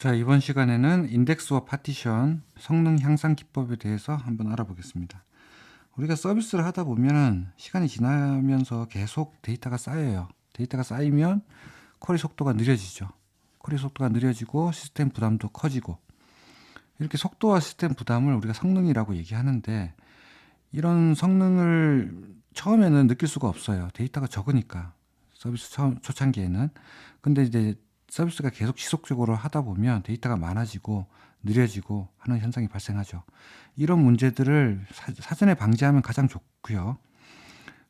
자, 이번 시간에는 인덱스와 파티션 성능 향상 기법에 대해서 한번 알아보겠습니다. 우리가 서비스를 하다 보면 시간이 지나면서 계속 데이터가 쌓여요. 데이터가 쌓이면 쿼리 속도가 느려지죠. 쿼리 속도가 느려지고 시스템 부담도 커지고, 이렇게 속도와 시스템 부담을 우리가 성능이라고 얘기하는데, 이런 성능을 처음에는 느낄 수가 없어요. 데이터가 적으니까. 서비스 초창기에는. 근데 이제 서비스가 계속 지속적으로 하다 보면 데이터가 많아지고 느려지고 하는 현상이 발생하죠. 이런 문제들을 사전에 방지하면 가장 좋고요.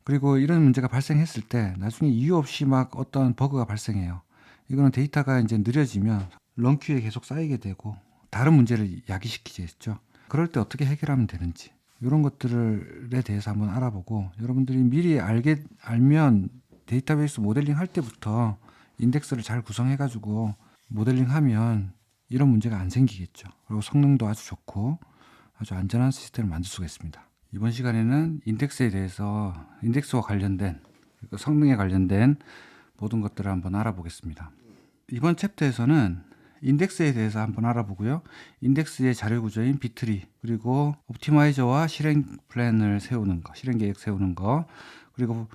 그리고 이런 문제가 발생했을 때 나중에 이유 없이 막 어떤 버그가 발생해요. 이거는 데이터가 이제 느려지면 런큐에 계속 쌓이게 되고 다른 문제를 야기시키겠죠. 그럴 때 어떻게 해결하면 되는지, 이런 것들에 대해서 한번 알아보고, 여러분들이 미리 알면 데이터베이스 모델링 할 때부터 인덱스를 잘 구성해 가지고 모델링 하면 이런 문제가 안 생기겠죠. 그리고 성능도 아주 좋고 아주 안전한 시스템을 만들 수가 있습니다. 이번 시간에는 인덱스에 대해서, 인덱스와 관련된, 성능에 관련된 모든 것들을 한번 알아보겠습니다. 이번 챕터에서는 인덱스에 대해서 한번 알아보고요. 인덱스의 자료 구조인 비트리, 그리고 옵티마이저와 실행 플랜을 세우는 거, 실행 계획 세우는 거, 그리고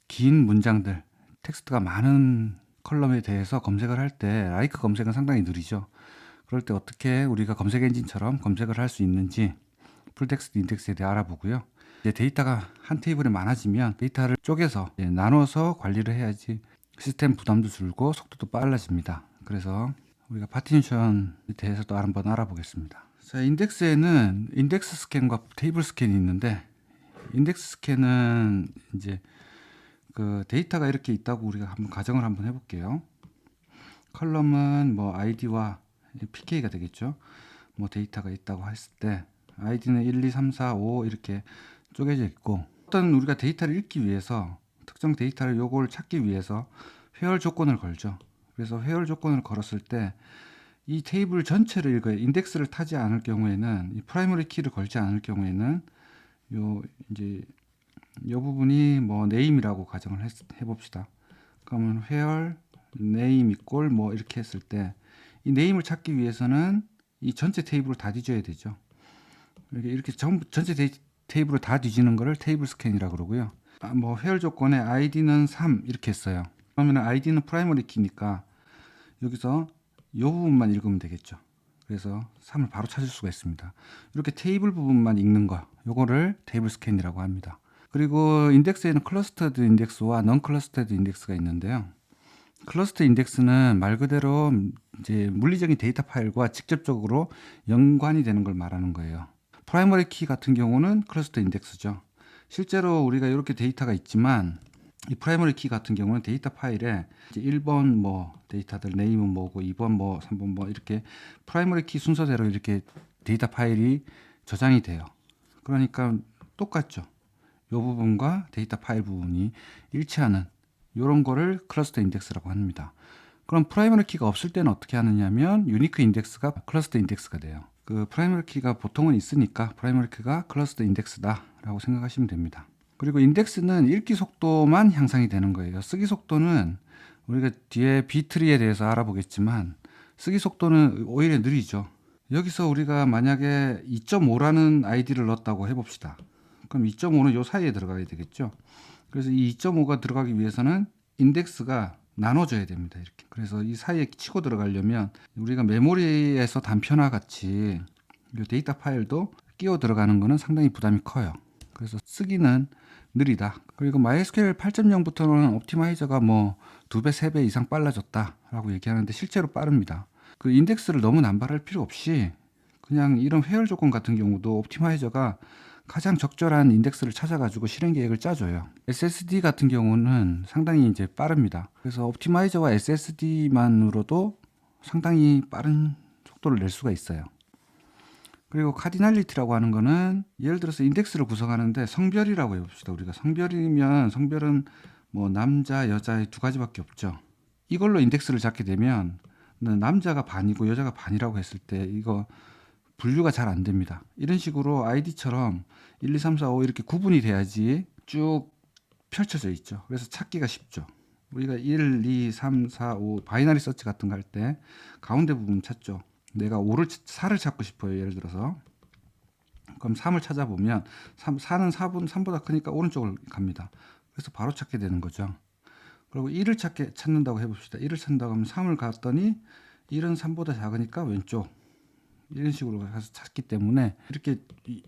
긴 문장들, 텍스트가 많은 컬럼에 대해서 검색을 할 때 라이크 검색은 상당히 느리죠. 그럴 때 어떻게 우리가 검색 엔진처럼 검색을 할 수 있는지 풀텍스트 인덱스에 대해 알아보고요. 이제 데이터가 한 테이블에 많아지면 데이터를 쪼개서 나눠서 관리를 해야지 시스템 부담도 줄고 속도도 빨라집니다. 그래서 우리가 파티션에 대해서도 한번 알아보겠습니다. 자, 인덱스에는 인덱스 스캔과 테이블 스캔이 있는데, 인덱스 스캔은 이제 그 데이터가 이렇게 있다고 우리가 한번 가정을 한번 해볼게요. 컬럼은 뭐 아이디와 pk가 되겠죠. 뭐 데이터가 있다고 했을 때 아이디는 1, 2, 3, 4, 5 이렇게 쪼개져 있고, 어떤 우리가 데이터를 읽기 위해서, 특정 데이터를 요걸 찾기 위해서 회열 조건을 걸죠. 그래서 회열 조건을 걸었을 때 이 테이블 전체를 읽어요. 인덱스를 타지 않을 경우에는, 이 프라이머리 키를 걸지 않을 경우에는 요 이제 이 부분이 뭐 네임이라고 가정을 해봅시다. 그러면 where name equal 뭐 이렇게 했을 때 이 네임을 찾기 위해서는 이 전체 테이블을 다 뒤져야 되죠. 이렇게 전체 테이블을 다 뒤지는 거를 테이블 스캔이라고 그러고요. 뭐 where 조건에 id는 3 이렇게 했어요. 그러면 id는 프라이머리 키니까 여기서 이 부분만 읽으면 되겠죠. 그래서 3을 바로 찾을 수가 있습니다. 이렇게 테이블 부분만 읽는 거, 요거를 테이블 스캔이라고 합니다. 그리고 인덱스에는 클러스터드 인덱스와 넌 클러스터드 인덱스가 있는데요. 클러스터 인덱스는 말 그대로 이제 물리적인 데이터 파일과 직접적으로 연관이 되는 걸 말하는 거예요. 프라이머리 키 같은 경우는 클러스터 인덱스죠. 실제로 우리가 이렇게 데이터가 있지만, 이 프라이머리 키 같은 경우는 데이터 파일에 이제 1번 뭐 데이터들 네임은 뭐고 2번 뭐 3번 뭐 이렇게 프라이머리 키 순서대로 이렇게 데이터 파일이 저장이 돼요. 그러니까 똑같죠. 이 부분과 데이터 파일 부분이 일치하는 이런 거를 클러스터 인덱스라고 합니다. 그럼 프라이머리 키가 없을 때는 어떻게 하느냐면 유니크 인덱스가 클러스터 인덱스가 돼요. 그 프라이머리 키가 보통은 있으니까 프라이머리 키가 클러스터 인덱스다라고 생각하시면 됩니다. 그리고 인덱스는 읽기 속도만 향상이 되는 거예요. 쓰기 속도는 우리가 뒤에 B트리에 대해서 알아보겠지만 쓰기 속도는 오히려 느리죠. 여기서 우리가 만약에 2.5라는 아이디를 넣었다고 해봅시다. 그럼 2.5는 요 사이에 들어가야 되겠죠. 그래서 이 2.5가 들어가기 위해서는 인덱스가 나눠져야 됩니다. 이렇게. 그래서 이 사이에 치고 들어가려면 우리가 메모리에서 단편화 같이 이 데이터 파일도 끼워 들어가는 거는 상당히 부담이 커요. 그래서 쓰기는 느리다. 그리고 MySQL 8.0부터는 옵티마이저가 뭐 2배, 3배 이상 빨라졌다라고 얘기하는데 실제로 빠릅니다. 그 인덱스를 너무 남발할 필요 없이 그냥 이런 회열 조건 같은 경우도 옵티마이저가 가장 적절한 인덱스를 찾아가지고 실행 계획을 짜줘요. SSD 같은 경우는 상당히 이제 빠릅니다. 그래서 옵티마이저와 SSD만으로도 상당히 빠른 속도를 낼 수가 있어요. 그리고 카디널리티라고 하는 거는 예를 들어서 인덱스를 구성하는데 성별이라고 해봅시다. 우리가 성별이면 성별은 뭐 남자, 여자의 두 가지밖에 없죠. 이걸로 인덱스를 잡게 되면 남자가 반이고 여자가 반이라고 했을 때 이거 분류가 잘 안 됩니다. 이런 식으로 아이디처럼 1, 2, 3, 4, 5 이렇게 구분이 돼야지 쭉 펼쳐져 있죠. 그래서 찾기가 쉽죠. 우리가 1, 2, 3, 4, 5 바이너리 서치 같은 거 할 때 가운데 부분 찾죠. 내가 4를 찾고 싶어요. 예를 들어서. 그럼 3을 찾아보면 4는 3보다 크니까 오른쪽을 갑니다. 그래서 바로 찾게 되는 거죠. 그리고 1을 찾는다고 해봅시다. 1을 찾는다고 하면 3을 갔더니 1은 3보다 작으니까 왼쪽. 이런 식으로 가서 찾기 때문에 이렇게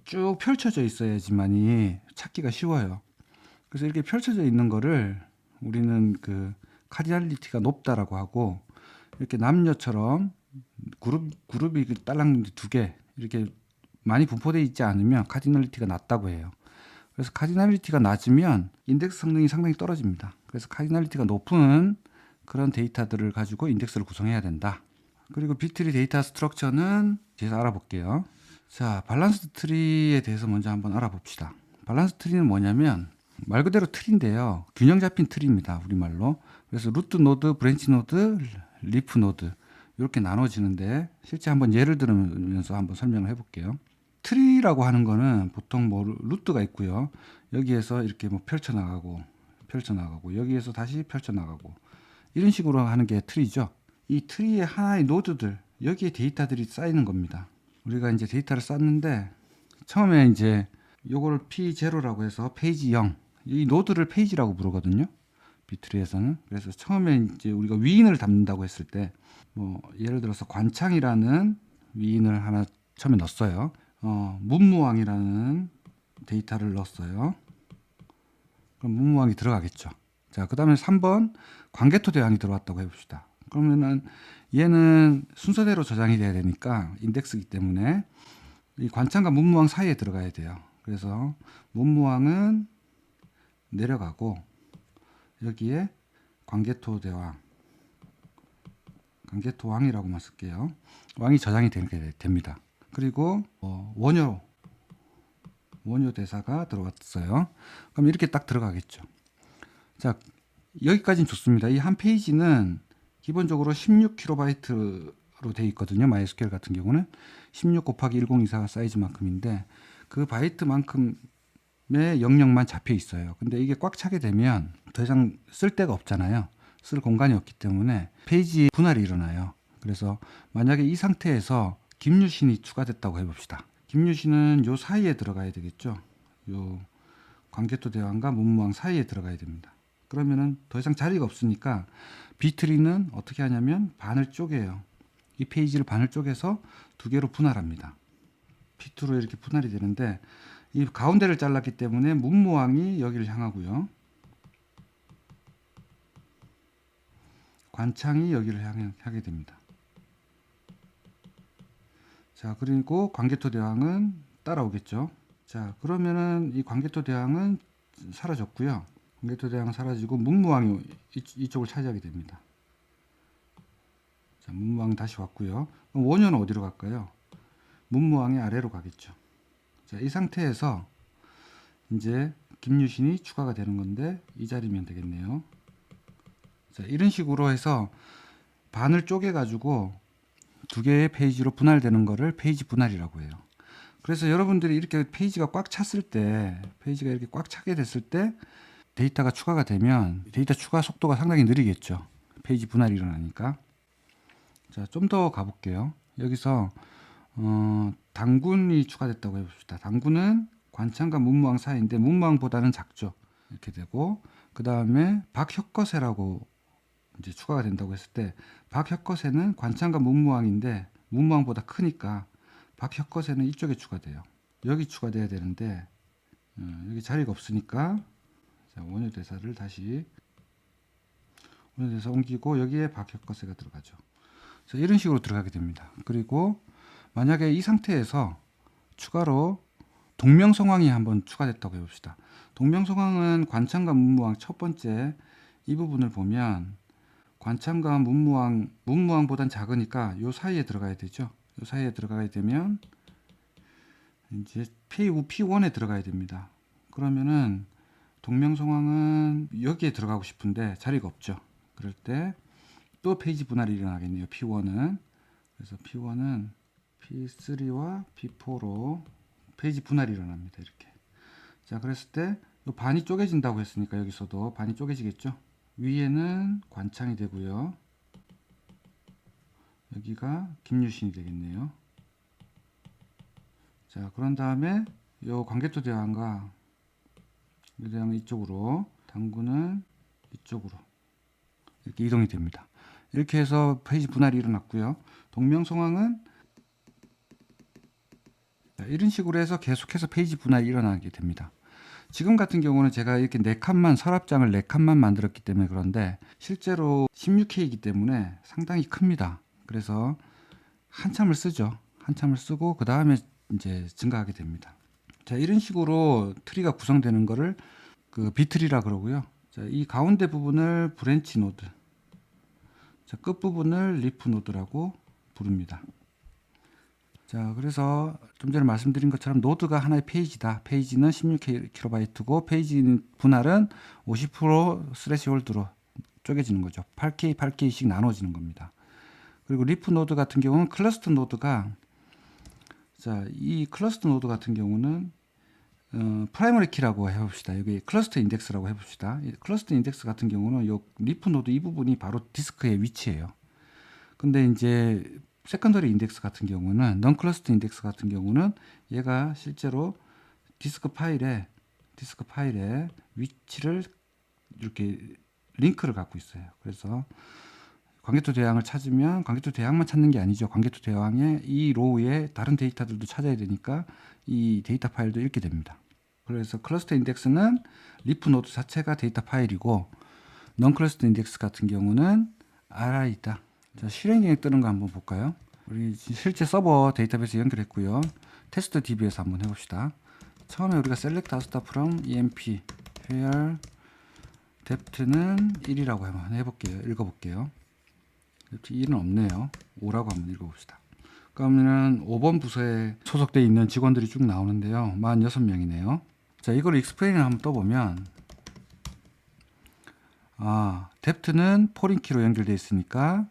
쭉 펼쳐져 있어야지만이 찾기가 쉬워요. 그래서 이렇게 펼쳐져 있는 거를 우리는 그 카디널리티가 높다라고 하고, 이렇게 남녀처럼 그룹이 딸랑 두 개 이렇게 많이 분포되어 있지 않으면 카디널리티가 낮다고 해요. 그래서 카디널리티가 낮으면 인덱스 성능이 상당히 떨어집니다. 그래서 카디널리티가 높은 그런 데이터들을 가지고 인덱스를 구성해야 된다. 그리고 빅트리 데이터 스트럭처는 뒤에서 알아볼게요. 자, 밸런스 트리에 대해서 먼저 한번 알아봅시다. 밸런스 트리는 뭐냐면 말 그대로 트리인데요. 균형 잡힌 트리입니다. 우리말로. 그래서 루트 노드, 브랜치 노드, 리프 노드 이렇게 나눠지는데, 실제 한번 예를 들으면서 한번 설명을 해볼게요. 트리라고 하는 거는 보통 뭐 루트가 있고요. 여기에서 이렇게 뭐 펼쳐나가고 여기에서 다시 펼쳐나가고 이런 식으로 하는 게 트리죠. 이 트리의 하나의 노드들, 여기에 데이터들이 쌓이는 겁니다. 우리가 이제 데이터를 쌓는데 처음에 이제 요거를 P0라고 해서 페이지 0, 이 노드를 페이지라고 부르거든요. 빅트리에서는. 그래서 처음에 이제 우리가 위인을 담는다고 했을 때, 뭐 예를 들어서 관창이라는 위인을 하나 처음에 넣었어요. 문무왕이라는 데이터를 넣었어요. 그럼 문무왕이 들어가겠죠. 자, 그 다음에 3번 광개토 대왕이 들어왔다고 해봅시다. 그러면은 얘는 순서대로 저장이 돼야 되니까 인덱스이기 때문에 이 관창과 문무왕 사이에 들어가야 돼요. 그래서 문무왕은 내려가고 여기에 광개토 대왕, 광개토 왕이라고만 쓸게요. 왕이 저장이 되게 됩니다. 그리고 원효 대사가 들어왔어요. 그럼 이렇게 딱 들어가겠죠. 자, 여기까지는 좋습니다. 이 한 페이지는 기본적으로 16kb로 되어 있거든요. MySQL 같은 경우는 16 곱하기 1024가 사이즈만큼인데 그 바이트만큼의 영역만 잡혀 있어요. 근데 이게 꽉 차게 되면 더 이상 쓸 데가 없잖아요. 쓸 공간이 없기 때문에 페이지 분할이 일어나요. 그래서 만약에 이 상태에서 김유신이 추가됐다고 해봅시다. 김유신은 요 사이에 들어가야 되겠죠. 요 광개토 대왕과 문무왕 사이에 들어가야 됩니다. 그러면은 더 이상 자리가 없으니까 B트리는 어떻게 하냐면 반을 쪼개요. 이 페이지를 반을 쪼개서 두 개로 분할합니다. P2로 이렇게 분할이 되는데 이 가운데를 잘랐기 때문에 문무왕이 여기를 향하고요. 관창이 여기를 향하게 됩니다. 자, 그리고 광개토 대왕은 따라오겠죠. 자, 그러면은 이 광개토 대왕은 사라졌고요. 광개토 대왕은 사라지고 문무왕이 이쪽을 차지하게 됩니다. 자, 문무왕 다시 왔고요. 그럼 원효는 어디로 갈까요? 문무왕의 아래로 가겠죠. 자, 이 상태에서 이제 김유신이 추가가 되는 건데 이 자리면 되겠네요. 자, 이런 식으로 해서 반을 쪼개 가지고 두 개의 페이지로 분할되는 거를 페이지 분할이라고 해요. 그래서 여러분들이 이렇게 페이지가 꽉 찼을 때, 페이지가 이렇게 꽉 차게 됐을 때 데이터가 추가가 되면 데이터 추가 속도가 상당히 느리겠죠. 페이지 분할이 일어나니까. 자, 좀 더 가볼게요. 여기서 당군이 추가됐다고 해봅시다. 당군은 관창과 문무왕 사이인데 문무왕보다는 작죠. 이렇게 되고, 그 다음에 박혁거세라고 이제 추가가 된다고 했을 때, 박혁거세는 관창과 문무왕인데 문무왕보다 크니까 박혁거세는 이쪽에 추가돼요. 여기 추가돼야 되는데 여기 자리가 없으니까, 자, 원효대사를 다시 원효대사 옮기고 여기에 박혁거세가 들어가죠. 자, 이런 식으로 들어가게 됩니다. 그리고 만약에 이 상태에서 추가로 동명성왕이 한번 추가됐다고 해봅시다. 동명성왕은 관창과 문무왕 첫 번째 이 부분을 보면 관창과 문무왕보단 작으니까 요 사이에 들어가야 되죠. 요 사이에 들어가야 되면 이제 P1에 들어가야 됩니다. 그러면은 동명성왕은 여기에 들어가고 싶은데 자리가 없죠. 그럴 때 또 페이지 분할이 일어나겠네요. P1은. 그래서 P1은 P3와 P4로 페이지 분할이 일어납니다. 이렇게. 자, 그랬을 때 요 반이 쪼개진다고 했으니까 여기서도 반이 쪼개지겠죠. 위에는 관창이 되고요. 여기가 김유신이 되겠네요. 자, 그런 다음에 요 관계토 대왕과 이 대왕은 이쪽으로, 당구는 이쪽으로 이렇게 이동이 됩니다. 이렇게 해서 페이지 분할이 일어났고요. 동명성황은 이런 식으로 해서 계속해서 페이지 분할이 일어나게 됩니다. 지금 같은 경우는 제가 이렇게 4칸만, 서랍장을 4칸만 만들었기 때문에 그런데 실제로 16K이기 때문에 상당히 큽니다. 그래서 한참을 쓰죠. 한참을 쓰고 그 다음에 이제 증가하게 됩니다. 자, 이런 식으로 트리가 구성되는 거를 그 비트리라 그러고요. 자, 이 가운데 부분을 브랜치 노드, 자, 끝 부분을 리프 노드라고 부릅니다. 자, 그래서 좀 전에 말씀드린 것처럼 노드가 하나의 페이지다. 페이지는 16KB고 페이지 분할은 50% 스레시홀드로 쪼개지는 거죠. 8K, 8K씩 나눠지는 겁니다. 그리고 리프 노드 같은 경우는 클러스터 노드가, 자, 이 클러스터 노드 같은 경우는 프라이머리 키라고 해봅시다. 여기 클러스터 인덱스라고 해봅시다. 이 클러스터 인덱스 같은 경우는 요 리프 노드 이 부분이 바로 디스크의 위치예요. 근데 이제 세컨더리 인덱스 같은 경우는, 넌 클러스터 인덱스 같은 경우는 얘가 실제로 디스크 파일에 위치를 이렇게 링크를 갖고 있어요. 그래서 관계토 대항을 찾으면 관계토 대항만 찾는 게 아니죠. 관계토 대항의 이 로우에 다른 데이터들도 찾아야 되니까 이 데이터 파일도 읽게 됩니다. 그래서 클러스터 인덱스는 리프 노드 자체가 데이터 파일이고, 넌 클러스터 인덱스 같은 경우는 RI다. 자, 실행 계획 뜨는 거 한번 볼까요? 우리 실제 서버 데이터베이스 연결했고요. 테스트 DB에서 한번 해봅시다. 처음에 우리가 select 아스타 from emp where depth는 1이라고 한번 해볼게요. 읽어볼게요. depth 1은 없네요. 5라고 한번 읽어봅시다. 그러면은 5번 부서에 소속되어 있는 직원들이 쭉 나오는데요. 46명이네요. 자, 이걸 익스플레인을 한번 떠보면, depth는 포린키로 연결되어 있으니까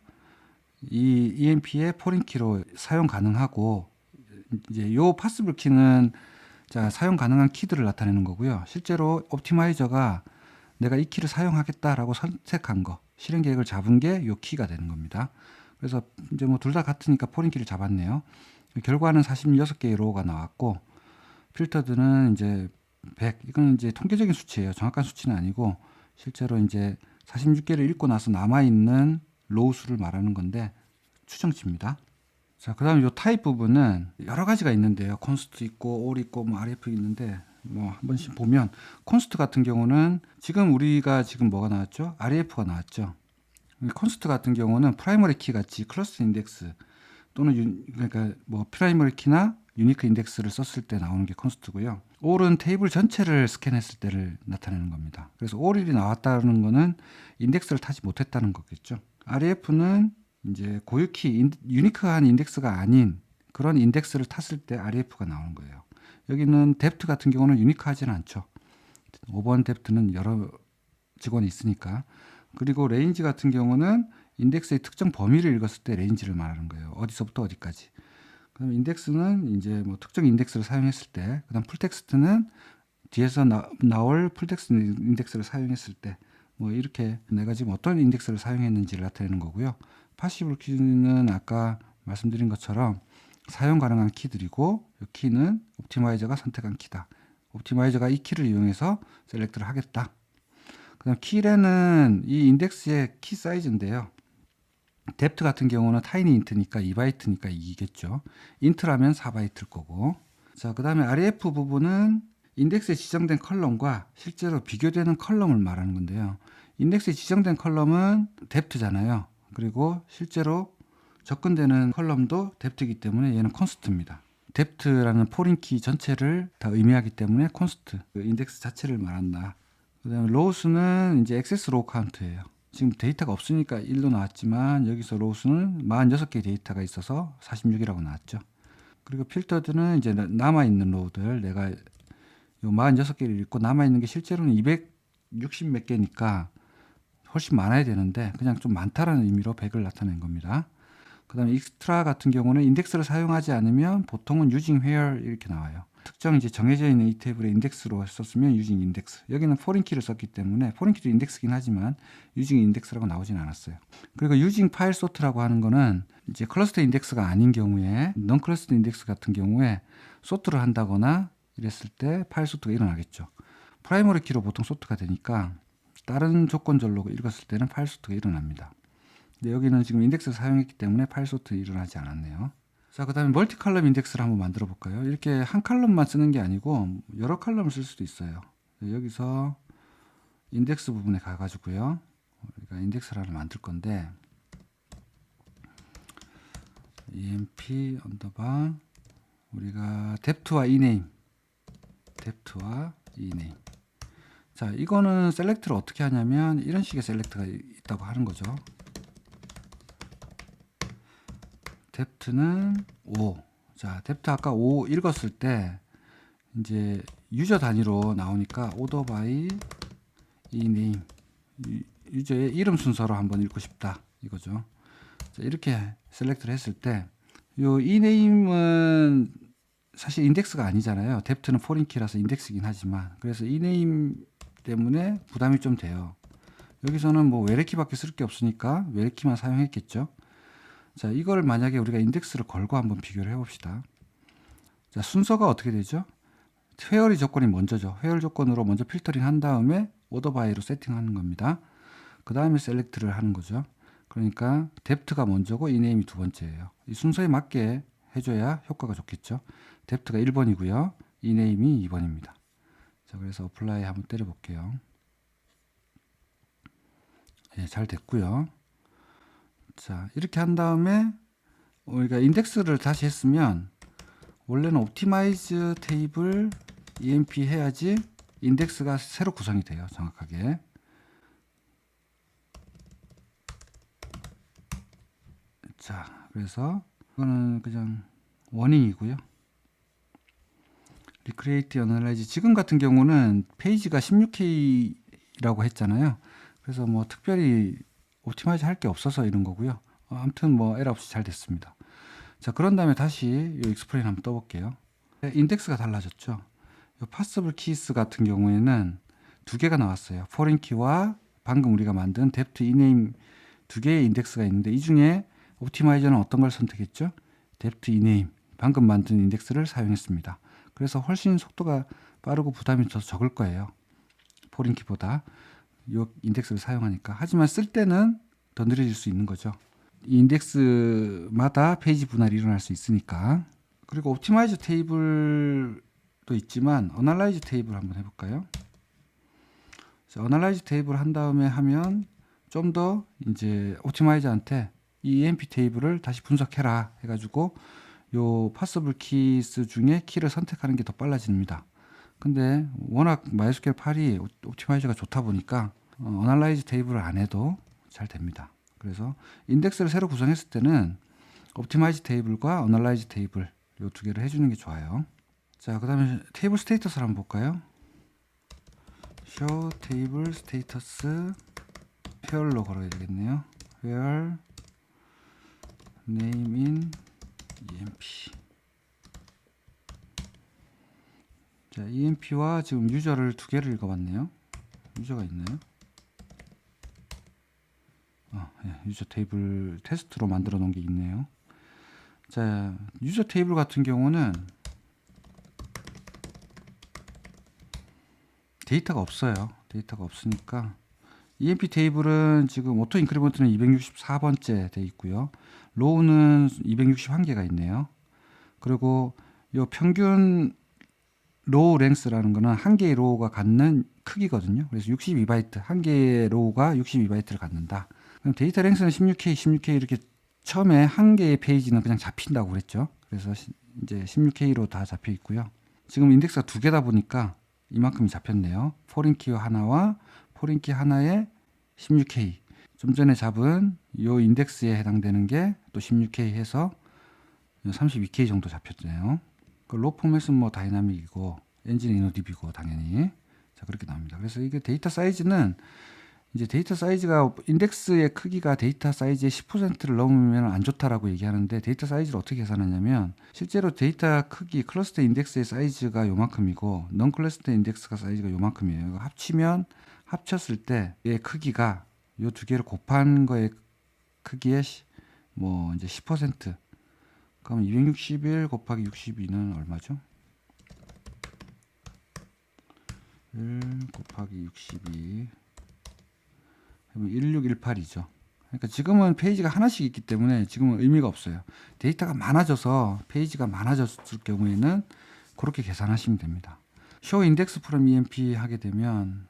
이 EMP의 포린키로 사용 가능하고, 이제 요 파스블 키는 자, 사용 가능한 키들을 나타내는 거고요. 실제로 옵티마이저가 내가 이 키를 사용하겠다라고 선택한 거, 실행 계획을 잡은 게 요 키가 되는 겁니다. 그래서 이제 뭐 둘 다 같으니까 포린키를 잡았네요. 결과는 46개의 로우가 나왔고, 필터드는 이제 100, 이건 이제 통계적인 수치예요. 정확한 수치는 아니고 실제로 이제 46개를 읽고 나서 남아있는 로우 수를 말하는 건데 추정치입니다. 자, 그 다음에 이 타입 부분은 여러 가지가 있는데요. 콘스트 있고 올 있고 뭐 RF 있는데, 뭐 한 번씩 보면 콘스트 같은 경우는 지금 우리가 지금 뭐가 나왔죠? RF가 나왔죠. 콘스트 같은 경우는 프라이머리 키 같이 클러스터 인덱스 또는 그러니까 뭐 프라이머리 키나 유니크 인덱스를 썼을 때 나오는 게 콘스트고요. 올은 테이블 전체를 스캔했을 때를 나타내는 겁니다. 그래서 올이 나왔다는 거는 인덱스를 타지 못했다는 거겠죠. RF는 이제 고유키, 유니크한 인덱스가 아닌 그런 인덱스를 탔을 때 RF가 나오는 거예요. 여기는 뎁트 같은 경우는 유니크하지는 않죠. 5번 뎁트는 여러 직원이 있으니까. 그리고 레인지 같은 경우는 인덱스의 특정 범위를 읽었을 때 레인지를 말하는 거예요. 어디서부터 어디까지. 그럼 인덱스는 이제 뭐 특정 인덱스를 사용했을 때, 그다음 풀텍스트는 뒤에서 나올 풀텍스트 인덱스를 사용했을 때, 뭐 이렇게 내가 지금 어떤 인덱스를 사용했는지를 나타내는 거고요. 파시블 키는 아까 말씀드린 것처럼 사용 가능한 키들이고, 이 키는 옵티마이저가 선택한 키다. 옵티마이저가 이 키를 이용해서 셀렉트를 하겠다. 그다음 키레는 이 인덱스의 키 사이즈인데요. 뎁트 같은 경우는 타이니 인트니까 2바이트니까 2겠죠. 인트라면 4바이트일 거고. 자, 그 다음에 REF 부분은 인덱스에 지정된 컬럼과 실제로 비교되는 컬럼을 말하는 건데요. 인덱스에 지정된 컬럼은 뎁트잖아요. 그리고 실제로 접근되는 컬럼도 뎁트이기 때문에 얘는 콘스트입니다. 뎁트라는 포린키 전체를 다 의미하기 때문에 콘스트, 그 인덱스 자체를 말한다. 그 다음에 로우스는 이제 액세스 로우 카운트예요. 지금 데이터가 없으니까 1로 나왔지만 여기서 로우스는 46개의 데이터가 있어서 46이라고 나왔죠. 그리고 필터들은 이제 남아있는 로우들, 내가 요 46개를 읽고 남아있는 게 실제로는 260 몇 개니까 훨씬 많아야 되는데 그냥 좀 많다라는 의미로 100을 나타낸 겁니다. 그 다음에 익스트라 같은 경우는 인덱스를 사용하지 않으면 보통은 using where 이렇게 나와요. 특정 이제 정해져 있는 이 테이블의 인덱스로 썼으면 using index. 여기는 foreign key를 썼기 때문에 foreign key도 인덱스긴 하지만 using index라고 나오진 않았어요. 그리고 using file sort라고 하는 거는 이제 클러스터 인덱스가 아닌 경우에 non 클러스터 인덱스 같은 경우에 sort를 한다거나 이랬을 때 파일 소트가 일어나겠죠. 프라이머리 키로 보통 소트가 되니까 다른 조건절로 읽었을 때는 파일 소트가 일어납니다. 근데 여기는 지금 인덱스를 사용했기 때문에 파일 소트 일어나지 않았네요. 자, 그 다음에 멀티 칼럼 인덱스를 한번 만들어 볼까요? 이렇게 한 칼럼만 쓰는 게 아니고 여러 칼럼을 쓸 수도 있어요. 여기서 인덱스 부분에 가가지고요. 우리가 인덱스를 하나 만들 건데 emp 언더바 우리가 depth와 ename 자, 이거는 셀렉트를 어떻게 하냐면 이런 식의 셀렉트가 있다고 하는 거죠. depth는 5. 자, depth 아까 5 읽었을 때 이제 유저 단위로 나오니까 order by ename 유저의 이름 순서로 한번 읽고 싶다 이거죠. 자, 이렇게 셀렉트를 했을 때 요 ename은 사실 인덱스가 아니잖아요. depth는 foreign key라서 인덱스이긴 하지만 그래서 ename 때문에 부담이 좀 돼요. 여기서는 뭐 외래키밖에 쓸 게 없으니까 외래키만 사용했겠죠. 자, 이걸 만약에 우리가 인덱스를 걸고 한번 비교를 해봅시다. 자, 순서가 어떻게 되죠? 회열이 조건이 먼저죠. 회열 조건으로 먼저 필터링 한 다음에 오더 바이로 세팅하는 겁니다. 그 다음에 셀렉트를 하는 거죠. 그러니까 depth가 먼저고 ename이 두 번째예요. 이 순서에 맞게 해줘야 효과가 좋겠죠. depth가 1번이고요. ename이 2번입니다. 자, 그래서 apply 한번 때려 볼게요. 예, 잘 됐고요. 자, 이렇게 한 다음에 우리가 인덱스를 다시 했으면 원래는 optimize 테이블 emp 해야지 인덱스가 새로 구성이 돼요. 정확하게. 자, 그래서 이거는 그냥 워닝이고요. recreate analyze 지금 같은 경우는 페이지가 16K라고 했잖아요. 그래서 뭐 특별히 옵티마이즈 할 게 없어서 이런 거고요. 아무튼 뭐 에러 없이 잘 됐습니다. 자, 그런 다음에 다시 이 익스플레인 한번 떠볼게요. 인덱스가 달라졌죠. 이 possible keys 같은 경우에는 두 개가 나왔어요. foreign key와 방금 우리가 만든 depth, ename 두 개의 인덱스가 있는데 이 중에 옵티마이저는 어떤 걸 선택했죠? depth, ename 방금 만든 인덱스를 사용했습니다. 그래서 훨씬 속도가 빠르고 부담이 더 적을 거예요. foreign key보다 이 인덱스를 사용하니까. 하지만 쓸 때는 더 느려질 수 있는 거죠. 이 인덱스마다 페이지 분할이 일어날 수 있으니까. 그리고 옵티마이즈 테이블도 있지만 어널라이즈 테이블 한번 해볼까요? 어널라이즈 테이블 한 다음에 하면 좀 더 이제 옵티마이저한테 이 emp 테이블을 다시 분석해라 해가지고 요 possible keys 중에 키를 선택하는 게 더 빨라집니다. 근데 워낙 MySQL 8이 옵티마이저가 좋다 보니까 어널라이즈 테이블을 안 해도 잘 됩니다. 그래서 인덱스를 새로 구성했을 때는 옵티마이즈 테이블과 어널라이즈 테이블 이 두 개를 해주는 게 좋아요. 자, 그 다음에 테이블 스테이터스를 한번 볼까요? show 테이블 스테이터스 페어로 걸어야 되겠네요. where name in emp. 자, emp와 지금 유저를 두 개를 읽어봤네요. 유저가 있나요? 예, 유저 테이블 테스트로 만들어 놓은 게 있네요. 자, 유저 테이블 같은 경우는 데이터가 없어요. 데이터가 없으니까 emp 테이블은 지금 오토 인크리먼트는 264번째 돼 있고요. 로우는 261개가 있네요. 그리고 요 평균 로우 랭스라는 거는 한 개의 로우가 갖는 크기거든요. 그래서 62바이트, 한 개의 로우가 62바이트를 갖는다. 그럼 데이터 랭스는 16K, 16K 이렇게 처음에 한 개의 페이지는 그냥 잡힌다고 그랬죠. 그래서 이제 16K로 다 잡혀 있고요. 지금 인덱스가 두 개다 보니까 이만큼이 잡혔네요. 포린 키 하나와 포린 키 하나에 16K. 좀 전에 잡은 이 인덱스에 해당되는 게 또 16K 해서 32K 정도 잡혔네요. 그 로 포맷은 뭐 다이나믹이고 엔진 이노딥이고 당연히 자 그렇게 나옵니다. 그래서 이게 데이터 사이즈는 이제 데이터 사이즈가 인덱스의 크기가 데이터 사이즈의 10%를 넘으면 안 좋다라고 얘기하는데 데이터 사이즈를 어떻게 계산하냐면 실제로 데이터 크기 클러스터 인덱스의 사이즈가 요만큼이고 넌 클러스터 인덱스가 사이즈가 요만큼이에요. 합쳤을 때의 크기가 요 두 개를 곱한 거의 크기의 뭐 이제 10%. 그럼 261 곱하기 62는 얼마죠? 1 곱하기 62 그러면 1618이죠. 그러니까 지금은 페이지가 하나씩 있기 때문에 지금은 의미가 없어요. 데이터가 많아져서 페이지가 많아졌을 경우에는 그렇게 계산하시면 됩니다. show index from emp 하게 되면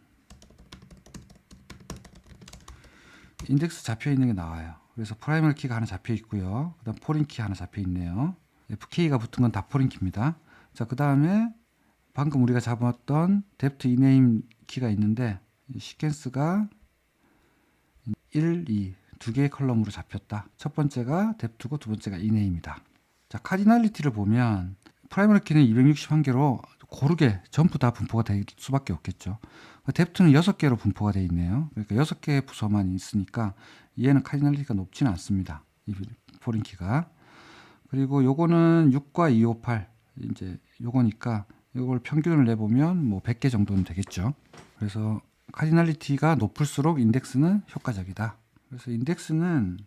인덱스 잡혀 있는 게 나와요. 그래서 프라이머리 키가 하나 잡혀 있고요. 그다음 포린 키 하나 잡혀 있네요. fk가 붙은 건 다 포린 키입니다. 자, 그다음에 방금 우리가 잡았던 depth ename 키가 있는데 시퀀스가 1, 2 두 개의 컬럼으로 잡혔다. 첫 번째가 depth고 두 번째가 ename이다. 자, 카디널리티를 보면 프라이머리 키는 261개로 고르게 전부 다 분포가 될 수밖에 없겠죠. depth는 6개로 분포가 되어 있네요. 그러니까 6개의 부서만 있으니까 얘는 카디널리티가 높지는 않습니다. 이 포린 키가. 그리고 요거는 6과 258 이제 요거니까 요걸 평균을 내보면 뭐 100개 정도는 되겠죠. 그래서 카디널리티가 높을수록 인덱스는 효과적이다. 그래서 인덱스는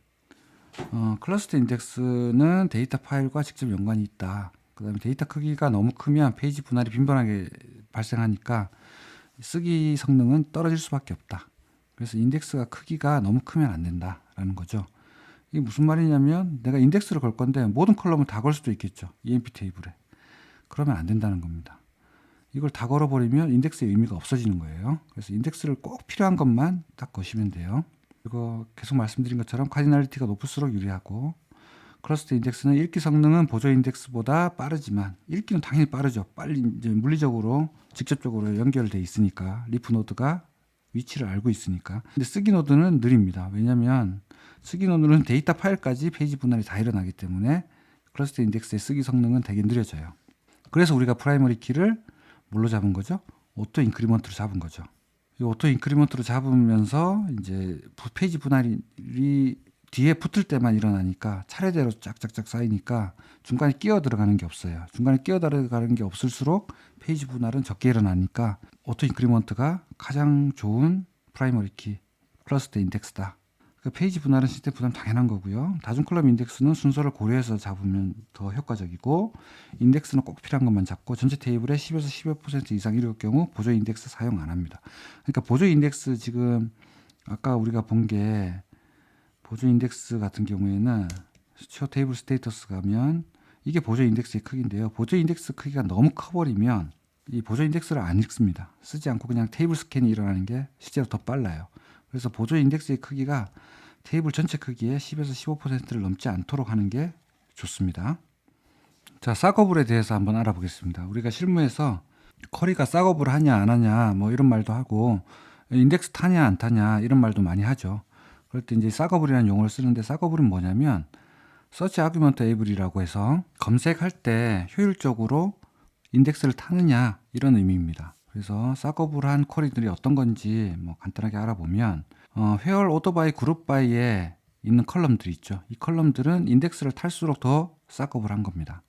클러스터 인덱스는 데이터 파일과 직접 연관이 있다. 그 다음에 데이터 크기가 너무 크면 페이지 분할이 빈번하게 발생하니까 쓰기 성능은 떨어질 수밖에 없다. 그래서 인덱스가 크기가 너무 크면 안 된다라는 거죠. 이게 무슨 말이냐면 내가 인덱스를 걸 건데 모든 컬럼을 다 걸 수도 있겠죠. EMP 테이블에. 그러면 안 된다는 겁니다. 이걸 다 걸어버리면 인덱스의 의미가 없어지는 거예요. 그래서 인덱스를 꼭 필요한 것만 딱 거시면 돼요. 그리고 계속 말씀드린 것처럼 카디널리티가 높을수록 유리하고 클러스터 인덱스는 읽기 성능은 보조 인덱스보다 빠르지만 읽기는 당연히 빠르죠. 빨리 이제 물리적으로 직접적으로 연결돼 있으니까 리프 노드가 위치를 알고 있으니까. 근데 쓰기 노드는 느립니다. 왜냐하면 쓰기 노드는 데이터 파일까지 페이지 분할이 다 일어나기 때문에 클러스터 인덱스의 쓰기 성능은 되게 느려져요. 그래서 우리가 프라이머리 키를 뭘로 잡은 거죠? 오토 인크리먼트로 잡은 거죠. 이 오토 인크리먼트로 잡으면서 이제 페이지 분할이 뒤에 붙을 때만 일어나니까 차례대로 짝짝짝 쌓이니까 중간에 끼어 들어가는 게 없어요. 중간에 끼어 들어가는 게 없을수록 페이지 분할은 적게 일어나니까 오토 인크리먼트가 가장 좋은 프라이머리 키 클러스터 인덱스다. 그러니까 페이지 분할은 시스템 부담 당연한 거고요. 다중 컬럼 인덱스는 순서를 고려해서 잡으면 더 효과적이고 인덱스는 꼭 필요한 것만 잡고 전체 테이블의 10에서 15% 이상 이럴 경우 보조 인덱스 사용 안 합니다. 그러니까 보조 인덱스 지금 아까 우리가 본 게 보조 인덱스 같은 경우에는 쇼 테이블 스테이터스 가면 이게 보조 인덱스의 크기인데요. 보조 인덱스 크기가 너무 커버리면 이 보조 인덱스를 안 읽습니다. 쓰지 않고 그냥 테이블 스캔이 일어나는 게 실제로 더 빨라요. 그래서 보조 인덱스의 크기가 테이블 전체 크기의 10에서 15%를 넘지 않도록 하는 게 좋습니다. 자, 싹업을에 대해서 한번 알아보겠습니다. 우리가 실무에서 쿼리가 싹업을 하냐 안 하냐 뭐 이런 말도 하고 인덱스 타냐 안 타냐 이런 말도 많이 하죠. 그럴 때 이제 싹업을이라는 용어를 쓰는데 싹업을은 뭐냐면 서치 아규먼트 에이블이라고 해서 검색할 때 효율적으로 인덱스를 타느냐 이런 의미입니다. 그래서 싹업을한 쿼리들이 어떤 건지 뭐 간단하게 알아보면 where order by group by에 있는 컬럼들이 있죠. 이 컬럼들은 인덱스를 탈수록 더 싹업을한 겁니다.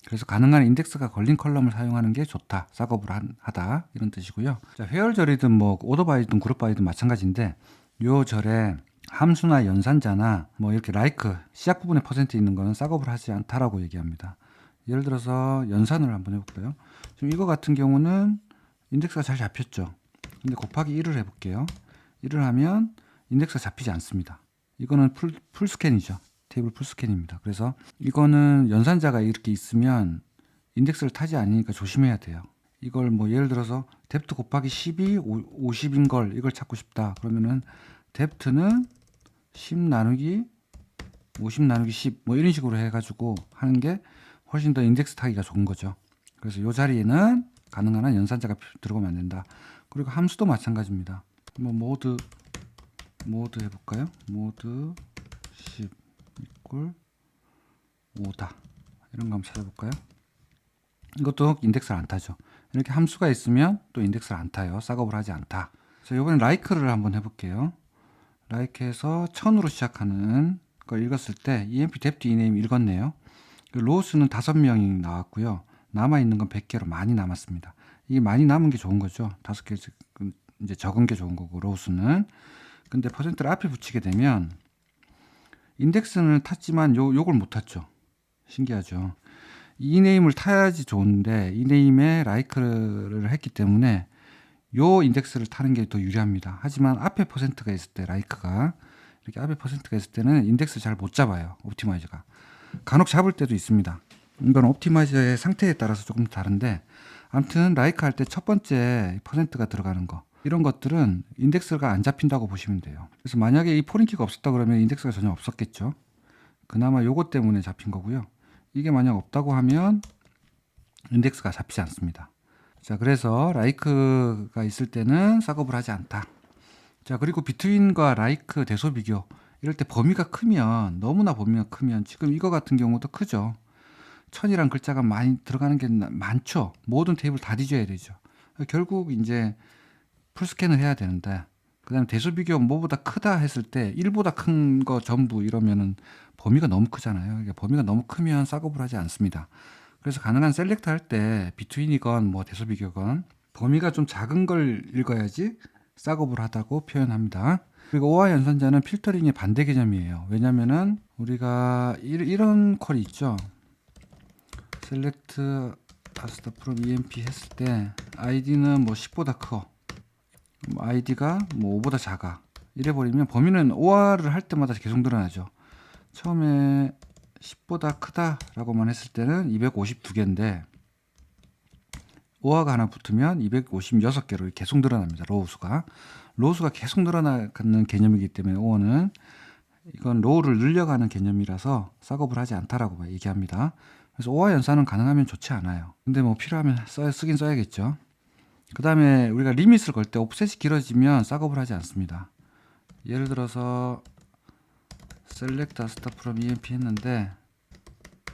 그래서 가능한 인덱스가 걸린 컬럼을 사용하는 게 좋다. 싹업을 하다 이런 뜻이고요. 자, where절이든 뭐 order by든 group by든 마찬가지인데 요 절에 함수나 연산자나 뭐 이렇게 like 시작 부분에 퍼센트 있는 거는 싹업을 하지 않다라고 얘기합니다. 예를 들어서 연산을 한번 해볼까요? 지금 이거 같은 경우는 인덱스가 잘 잡혔죠. 근데 곱하기 1을 해볼게요. 1을 하면 인덱스가 잡히지 않습니다. 이거는 풀 스캔이죠. 테이블 풀 스캔입니다. 그래서 이거는 연산자가 이렇게 있으면 인덱스를 타지 않으니까 조심해야 돼요. 이걸 뭐 예를 들어서 depth 곱하기 10이 50인 걸 이걸 찾고 싶다. 그러면은 depth는 10 나누기 50 나누기 10 뭐 이런 식으로 해가지고 하는 게 훨씬 더 인덱스 타기가 좋은 거죠. 그래서 이 자리에는 가능한 한 연산자가 들어가면 안 된다. 그리고 함수도 마찬가지입니다. 뭐 모드 해볼까요? 모드 10 이꼴 5다. 이런 거 한번 찾아볼까요? 이것도 인덱스를 안 타죠. 이렇게 함수가 있으면 또 인덱스를 안 타요. 싹업을 하지 않다. 자, 이번엔 like를 한번 해볼게요. like해서 1000으로 시작하는 걸 읽었을 때 emp depth ename 읽었네요. 로우스는 5명이 나왔고요. 남아있는 건 100개로 많이 남았습니다. 이게 많이 남은 게 좋은 거죠. 5개 이제 적은 게 좋은 거고, 로우스는. 근데 퍼센트를 앞에 붙이게 되면 인덱스는 탔지만 요걸 못 탔죠. 신기하죠. 이 네임을 타야지 좋은데 이 네임에 라이크를 했기 때문에 요 인덱스를 타는 게 더 유리합니다. 하지만 앞에 퍼센트가 있을 때 라이크가 이렇게 앞에 퍼센트가 있을 때는 인덱스 잘 못 잡아요. 옵티마이저가. 간혹 잡을 때도 있습니다. 이건 옵티마이저의 상태에 따라서 조금 다른데, 아무튼 라이크 할 때 첫 번째 퍼센트가 들어가는 거, 이런 것들은 인덱스가 안 잡힌다고 보시면 돼요. 그래서 만약에 이 포린키가 없었다 그러면 인덱스가 전혀 없었겠죠. 그나마 요것 때문에 잡힌 거고요. 이게 만약 없다고 하면 인덱스가 잡히지 않습니다. 자, 그래서 라이크가 있을 때는 싹업을 하지 않다. 자, 그리고 비트윈과 라이크 대소 비교, 이럴 때 범위가 크면, 너무나 범위가 크면, 지금 이거 같은 경우도 크죠. 1000이란 글자가 많이 들어가는 게 많죠. 모든 테이블 다 뒤져야 되죠. 결국 이제 풀스캔을 해야 되는데, 그 다음에 대소 비교 뭐보다 크다 했을 때 1보다 큰 거 전부 이러면은 범위가 너무 크잖아요. 그러니까 범위가 너무 크면 싹업을 하지 않습니다. 그래서 가능한 셀렉트 할 때 비트윈이건 뭐 대소 비교건 범위가 좀 작은 걸 읽어야지 싹업을 하다고 표현합니다. 그리고 오화 연산자는 필터링의 반대 개념이에요. 왜냐면은 우리가 이런 퀄이 있죠. 셀렉트 아스타 프롬 emp 했을 때 id는 뭐 10보다 커, id가 뭐 5보다 작아, 이래 버리면 범위는 OR을 할 때마다 계속 늘어나죠. 처음에 10보다 크다라고만 했을 때는 252개인데 OR가 하나 붙으면 256개로 계속 늘어납니다. 로우수가 계속 늘어나는 개념이기 때문에 OR는 이건 로우를 늘려가는 개념이라서 싹업을 하지 않다라고 얘기합니다. 그래서 OR 연산은 가능하면 좋지 않아요. 근데 뭐 필요하면 쓰긴 써야겠죠. 그 다음에 우리가 리밋을 걸 때 옵셋이 길어지면 싹업을 하지 않습니다. 예를 들어서 select star from emp 했는데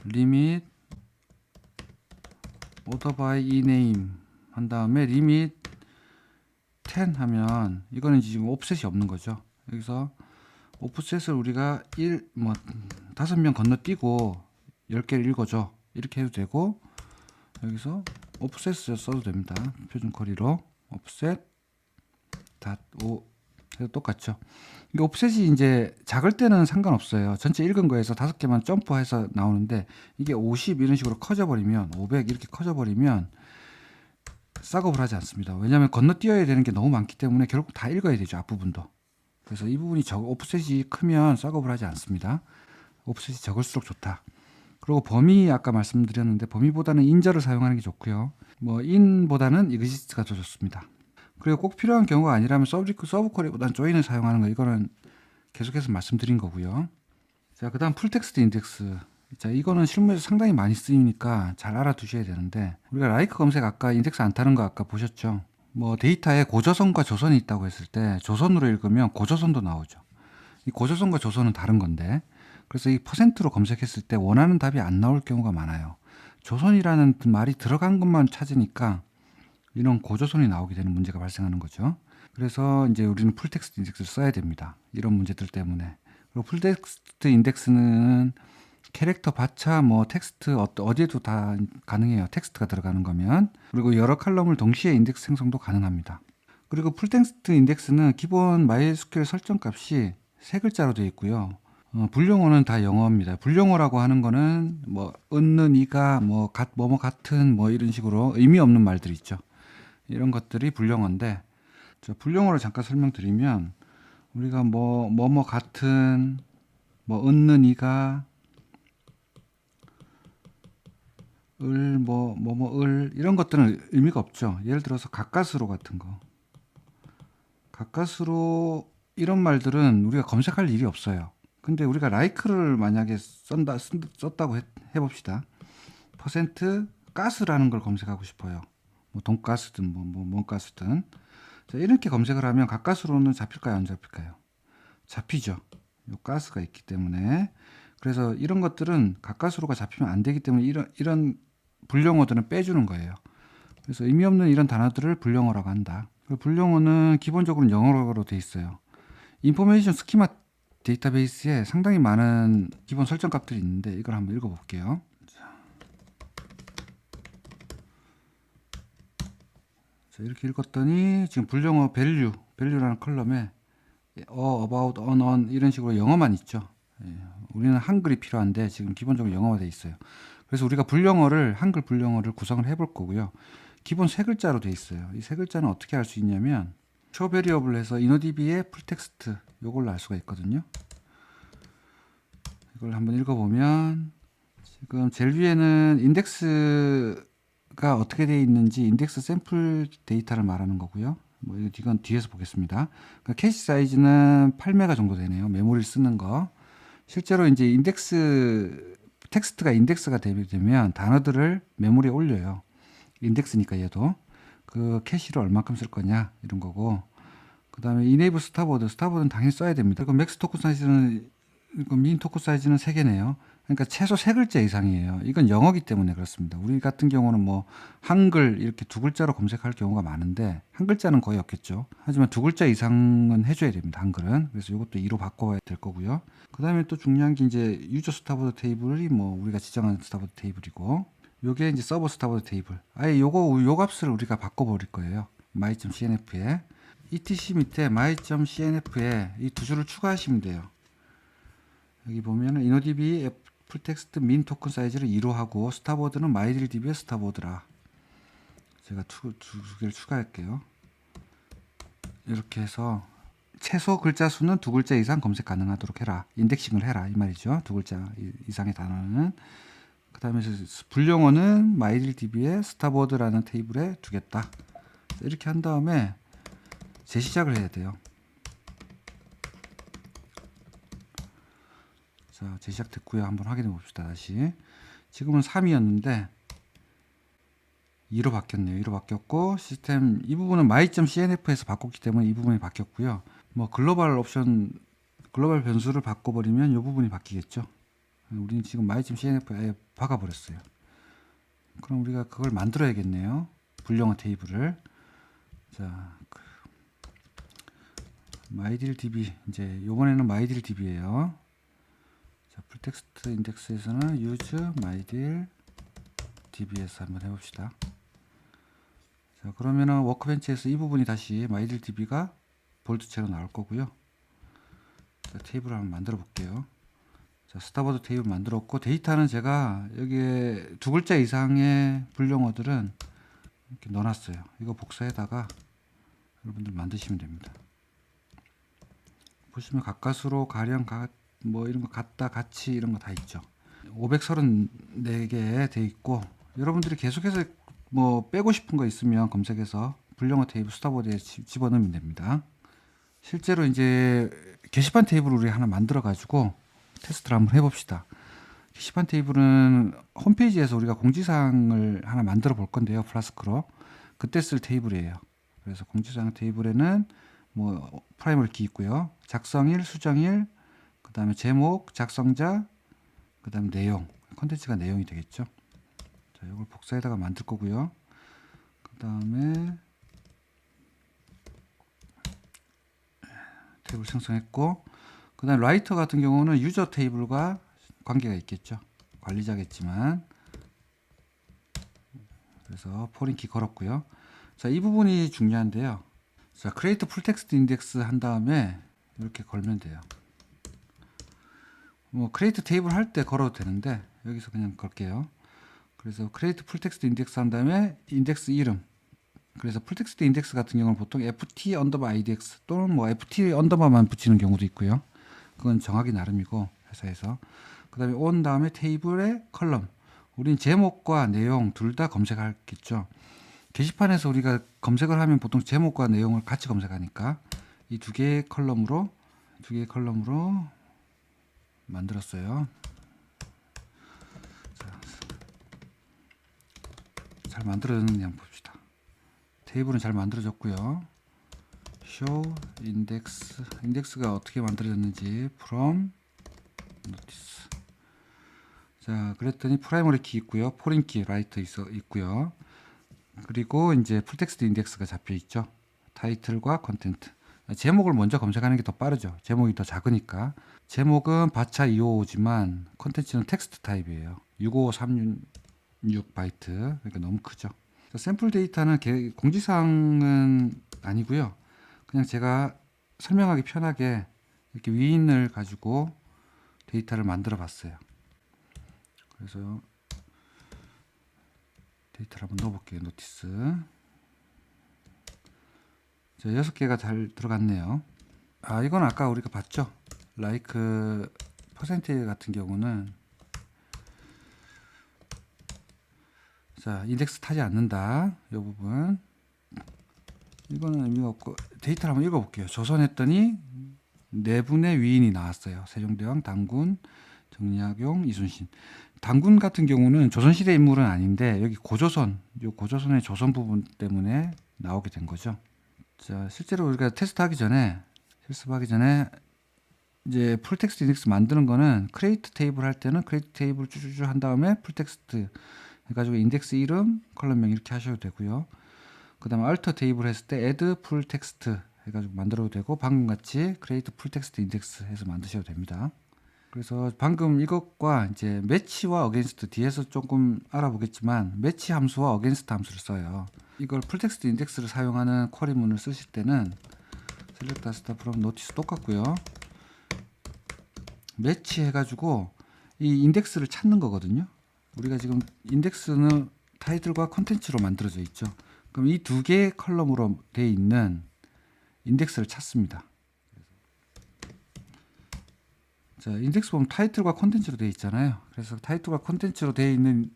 limit order by ename 한 다음에 limit 10 하면 이거는 지금 옵셋이 없는 거죠. 여기서 옵셋을 우리가 5명 건너뛰고 10개를 읽어줘, 이렇게 해도 되고, 여기서 옵셋을 써도 됩니다. 표준 쿼리로 옵셋 .5 해도 똑같죠. 이게 옵셋이 이제 작을 때는 상관없어요. 전체 읽은 거에서 5개만 점프해서 나오는데, 이게 50 이런 식으로 커져버리면, 500 이렇게 커져버리면 싹업을 하지 않습니다. 왜냐하면 건너뛰어야 되는 게 너무 많기 때문에 결국 다 읽어야 되죠, 앞부분도. 그래서 이 부분이 옵셋이 크면 싹업을 하지 않습니다. 옵셋이 적을수록 좋다. 그리고 범위 아까 말씀드렸는데 범위보다는 인저를 사용하는 게 좋고요. 뭐 인보다는 exist가 더 좋습니다. 그리고 꼭 필요한 경우가 아니라면 서브 쿼리보다는 조인을 사용하는 거, 이거는 계속해서 말씀드린 거고요. 자, 그다음 풀텍스트 인덱스. 자, 이거는 실무에서 상당히 많이 쓰이니까 잘 알아두셔야 되는데, 우리가 라이크 검색 아까 인덱스 안 타는 거 아까 보셨죠? 뭐 데이터에 고조선과 조선이 있다고 했을 때 조선으로 읽으면 고조선도 나오죠. 이 고조선과 조선은 다른 건데, 그래서 이 퍼센트로 검색했을 때 원하는 답이 안 나올 경우가 많아요. 조선이라는 말이 들어간 것만 찾으니까 이런 고조선이 나오게 되는 문제가 발생하는 거죠. 그래서 이제 우리는 풀텍스트 인덱스를 써야 됩니다. 이런 문제들 때문에. 그리고 풀텍스트 인덱스는 캐릭터, 바차, 뭐 텍스트 어디에도 다 가능해요. 텍스트가 들어가는 거면. 그리고 여러 칼럼을 동시에 인덱스 생성도 가능합니다. 그리고 풀텍스트 인덱스는 기본 MySQL 설정 값이 3글자로 되어 있고요. 불용어는 다 영어입니다. 불용어라고 하는 거는 뭐 은는 이가 뭐 같은 뭐 이런 식으로 의미 없는 말들 있죠. 이런 것들이 불용어인데, 불용어를 잠깐 설명드리면 우리가 뭐 같은 뭐 은는 이가 을 이런 것들은 의미가 없죠. 예를 들어서 가까스로 같은 거, 가까스로 이런 말들은 우리가 검색할 일이 없어요. 근데 우리가 like를 만약에 썼다고 해봅시다. 퍼센트 가스라는 걸 검색하고 싶어요. 뭐 돈가스든 뭔 가스든. 자, 이렇게 검색을 하면 가까스로는 잡힐까요, 안 잡힐까요? 잡히죠. 요 가스가 있기 때문에. 그래서 이런 것들은 가까스로가 잡히면 안 되기 때문에 이런 불용어들은 빼주는 거예요. 그래서 의미 없는 이런 단어들을 불용어라고 한다. 불용어는 기본적으로 영어로 돼 있어요. 인포메이션 스키마 데이터베이스에 상당히 많은 기본 설정 값들이 있는데 이걸 한번 읽어 볼게요. 자, 이렇게 읽었더니 지금 불용어 value라는 컬럼에 about, on 이런 식으로 영어만 있죠. 우리는 한글이 필요한데 지금 기본적으로 영어가 돼 있어요. 그래서 우리가 불영어를 한글 불영어를 구성을 해볼 거고요. 기본 세 글자로 돼 있어요. 이 세 글자는 어떻게 할 수 있냐면 show variable 해서 inodb의 풀텍스트 요걸로 알 수가 있거든요. 이걸 한번 읽어보면 지금 제일 위에는 인덱스가 어떻게 되어 있는지 인덱스 샘플 데이터를 말하는 거고요. 뭐 이건 뒤에서 보겠습니다. 그러니까 캐시 사이즈는 8메가 정도 되네요. 메모리를 쓰는 거. 실제로 이제 인덱스 텍스트가 인덱스가 되면 단어들을 메모리에 올려요. 인덱스니까 얘도 그 캐시를 얼마큼 쓸 거냐 이런 거고. 그다음에 enable 스타보드는 당연히 써야 됩니다. 그리고 맥스 토큰 사이즈는 민 토큰 사이즈는 3개네요. 그러니까 최소 3글자 이상이에요. 이건 영어기 때문에 그렇습니다. 우리 같은 경우는 뭐 한글 이렇게 2글자로 검색할 경우가 많은데 한 글자는 거의 없겠죠. 하지만 2글자 이상은 해줘야 됩니다. 한글은. 그래서 이것도 2로 바꿔야 될 거고요. 그 다음에 또 중요한 게 이제 유저 스타보드 테이블이 뭐 우리가 지정한 스타보드 테이블이고 요게 이제 서버 스타보드 테이블. 아예 요 값을 우리가 바꿔버릴 거예요. my.cnf에 etc 밑에 my.cnf에 이 두 줄을 추가하시면 돼요. 여기 보면은 inodb 풀텍스트 민 토큰 사이즈를 2로 하고 스타보드는 mydb의 스타보드라. 제가 두 개를 추가할게요. 이렇게 해서 최소 글자 수는 2글자 이상 검색 가능하도록 해라. 인덱싱을 해라 이 말이죠. 2글자 이상의 단어는. 그 다음에 불용어는 mydb의 스타보드라는 테이블에 두겠다. 이렇게 한 다음에 재시작을 해야 돼요. 자, 재시작 됐고요. 한번 확인해 봅시다. 다시. 지금은 3이었는데 2로 바뀌었네요. 2로 바뀌었고 시스템 이 부분은 my.cnf에서 바꿨기 때문에 이 부분이 바뀌었고요. 뭐 글로벌 변수를 바꿔버리면 이 부분이 바뀌겠죠. 우리는 지금 my.cnf에 박아버렸어요. 그럼 우리가 그걸 만들어야겠네요. 불영어 테이블을. 자, mydb 이제 요번에는 mydb예요. 자, 풀텍스트 인덱스에서는 use mydb에서 한번 해봅시다. 자, 그러면은 워크벤치에서 이 부분이 다시 mydb가 볼드체로 나올 거고요. 자, 테이블을 한번 만들어 볼게요. 자, 스타보드 테이블 만들었고 데이터는 제가 여기에 2글자 이상의 불용어들은 이렇게 넣어놨어요. 이거 복사해다가 여러분들 만드시면 됩니다. 보시면 가까스로 가령 뭐 이런 거 같다 같이 이런 거 다 있죠. 534개 돼 있고 여러분들이 계속해서 뭐 빼고 싶은 거 있으면 검색해서 불용어 테이블 스타보드에 집어넣으면 됩니다. 실제로 이제 게시판 테이블을 우리 하나 만들어 가지고 테스트를 한번 해봅시다. 게시판 테이블은 홈페이지에서 우리가 공지사항을 하나 만들어 볼 건데요. 플라스크로 그때 쓸 테이블이에요. 그래서 공지사항 테이블에는 뭐 프라이머리 키 있고요. 작성일, 수정일, 그 다음에 제목, 작성자, 그 다음에 내용, 컨텐츠가 내용이 되겠죠. 자, 이걸 복사에다가 만들 거고요. 그 다음에 테이블 생성했고, 그 다음에 라이터 같은 경우는 유저 테이블과 관계가 있겠죠. 관리자겠지만. 그래서 포린키 걸었고요. 자, 이 부분이 중요한데요. 자, create full text index 한 다음에 이렇게 걸면 돼요. 뭐 create 테이블 할 때 걸어도 되는데 여기서 그냥 걸게요. 그래서 create full text index 한 다음에 인덱스 이름. 그래서 full text index 같은 경우는 보통 ft 언더바 idx 또는 뭐 ft 언더바만 붙이는 경우도 있고요. 그건 정하기 나름이고 회사에서. 그 다음에 on 다음에 테이블의 컬럼. 우린 제목과 내용 둘 다 검색하겠죠. 게시판에서 우리가 검색을 하면 보통 제목과 내용을 같이 검색하니까 이 두 개의 컬럼으로 만들었어요. 자, 잘 만들어졌는지 한번 봅시다. 테이블은 잘 만들어졌고요. show 인덱스가 어떻게 만들어졌는지 from notice. 자, 그랬더니 프라이머리 키 있고요. 포린 키 라이트 있고요. 그리고 이제 풀텍스트 인덱스가 잡혀 있죠. 타이틀과 컨텐트. 제목을 먼저 검색하는 게 더 빠르죠. 제목이 더 작으니까. 제목은 바차 255지만 컨텐츠는 텍스트 타입이에요. 65536 바이트. 그러니까 너무 크죠. 샘플 데이터는 공지사항은 아니고요. 그냥 제가 설명하기 편하게 이렇게 위인을 가지고 데이터를 만들어 봤어요. 그래서 데이터를 한번 넣어볼게요. 노티스. 자, 6개가 잘 들어갔네요. 이건 아까 우리가 봤죠. 라이크 퍼센테이지 같은 경우는 자, 인덱스 타지 않는다. 이 부분. 이거는 의미가 없고 데이터를 한번 읽어볼게요. 조선했더니 네 분의 위인이 나왔어요. 세종대왕, 당군, 정약용, 이순신. 당군 같은 경우는 조선시대 인물은 아닌데 여기 고조선, 요 고조선의 조선 부분 때문에 나오게 된 거죠. 자, 실제로 우리가 테스트하기 전에 실습하기 전에 이제 풀텍스트 인덱스 만드는 거는 크리에이트 테이블 할 때는 크리에이트 테이블 쭈쭈쭈 한 다음에 풀텍스트 해가지고 인덱스 이름, 컬럼명 이렇게 하셔도 되고요. 그 다음에 alter 테이블 했을 때 add full text 해가지고 만들어도 되고 방금 같이 create full text index 해서 만드셔도 됩니다. 그래서 방금 이것과 이제 매치와 against 뒤에서 조금 알아보겠지만 매치 함수와 against 함수를 써요. 이걸 full text index를 사용하는 쿼리문을 쓰실 때는 select data from notice 똑같고요. 매치 해가지고 이 인덱스를 찾는 거거든요. 우리가 지금 인덱스는 타이틀과 컨텐츠로 만들어져 있죠. 그럼 이 두 개의 컬럼으로 되어 있는 인덱스를 찾습니다. 자, 인덱스 보면 타이틀과 컨텐츠로 되어 있잖아요. 그래서 타이틀과 컨텐츠로 되어 있는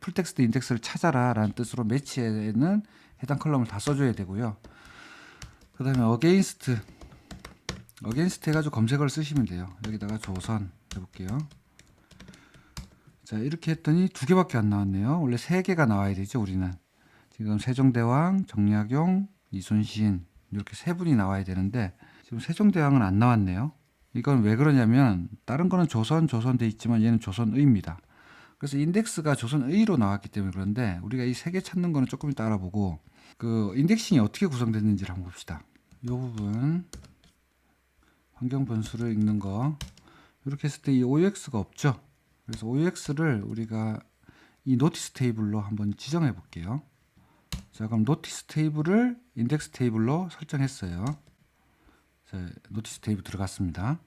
풀텍스트 인덱스를 찾아라 라는 뜻으로 매치에는 해당 컬럼을 다 써줘야 되고요. 그 다음에 against 해가지고 검색어를 쓰시면 돼요. 여기다가 조선 해볼게요. 자, 이렇게 했더니 2개밖에 안 나왔네요. 원래 3개가 나와야 되죠. 우리는 지금 세종대왕, 정약용, 이순신 이렇게 3분이 나와야 되는데 지금 세종대왕은 안 나왔네요. 이건 왜 그러냐면 다른 거는 조선 돼 있지만 얘는 조선의입니다. 그래서 인덱스가 조선의로 나왔기 때문에 그런데 우리가 이 3개 찾는 거는 조금 이따 알아보고 그 인덱싱이 어떻게 구성됐는지를 한번 봅시다. 이 부분 환경 변수를 읽는 거 이렇게 했을 때 이 OX가 없죠. 그래서 OX를 우리가 이 노티스 테이블로 한번 지정해 볼게요. 자, 그럼 노티스 테이블을 인덱스 테이블로 설정했어요. 자, 노티스 테이블 들어갔습니다.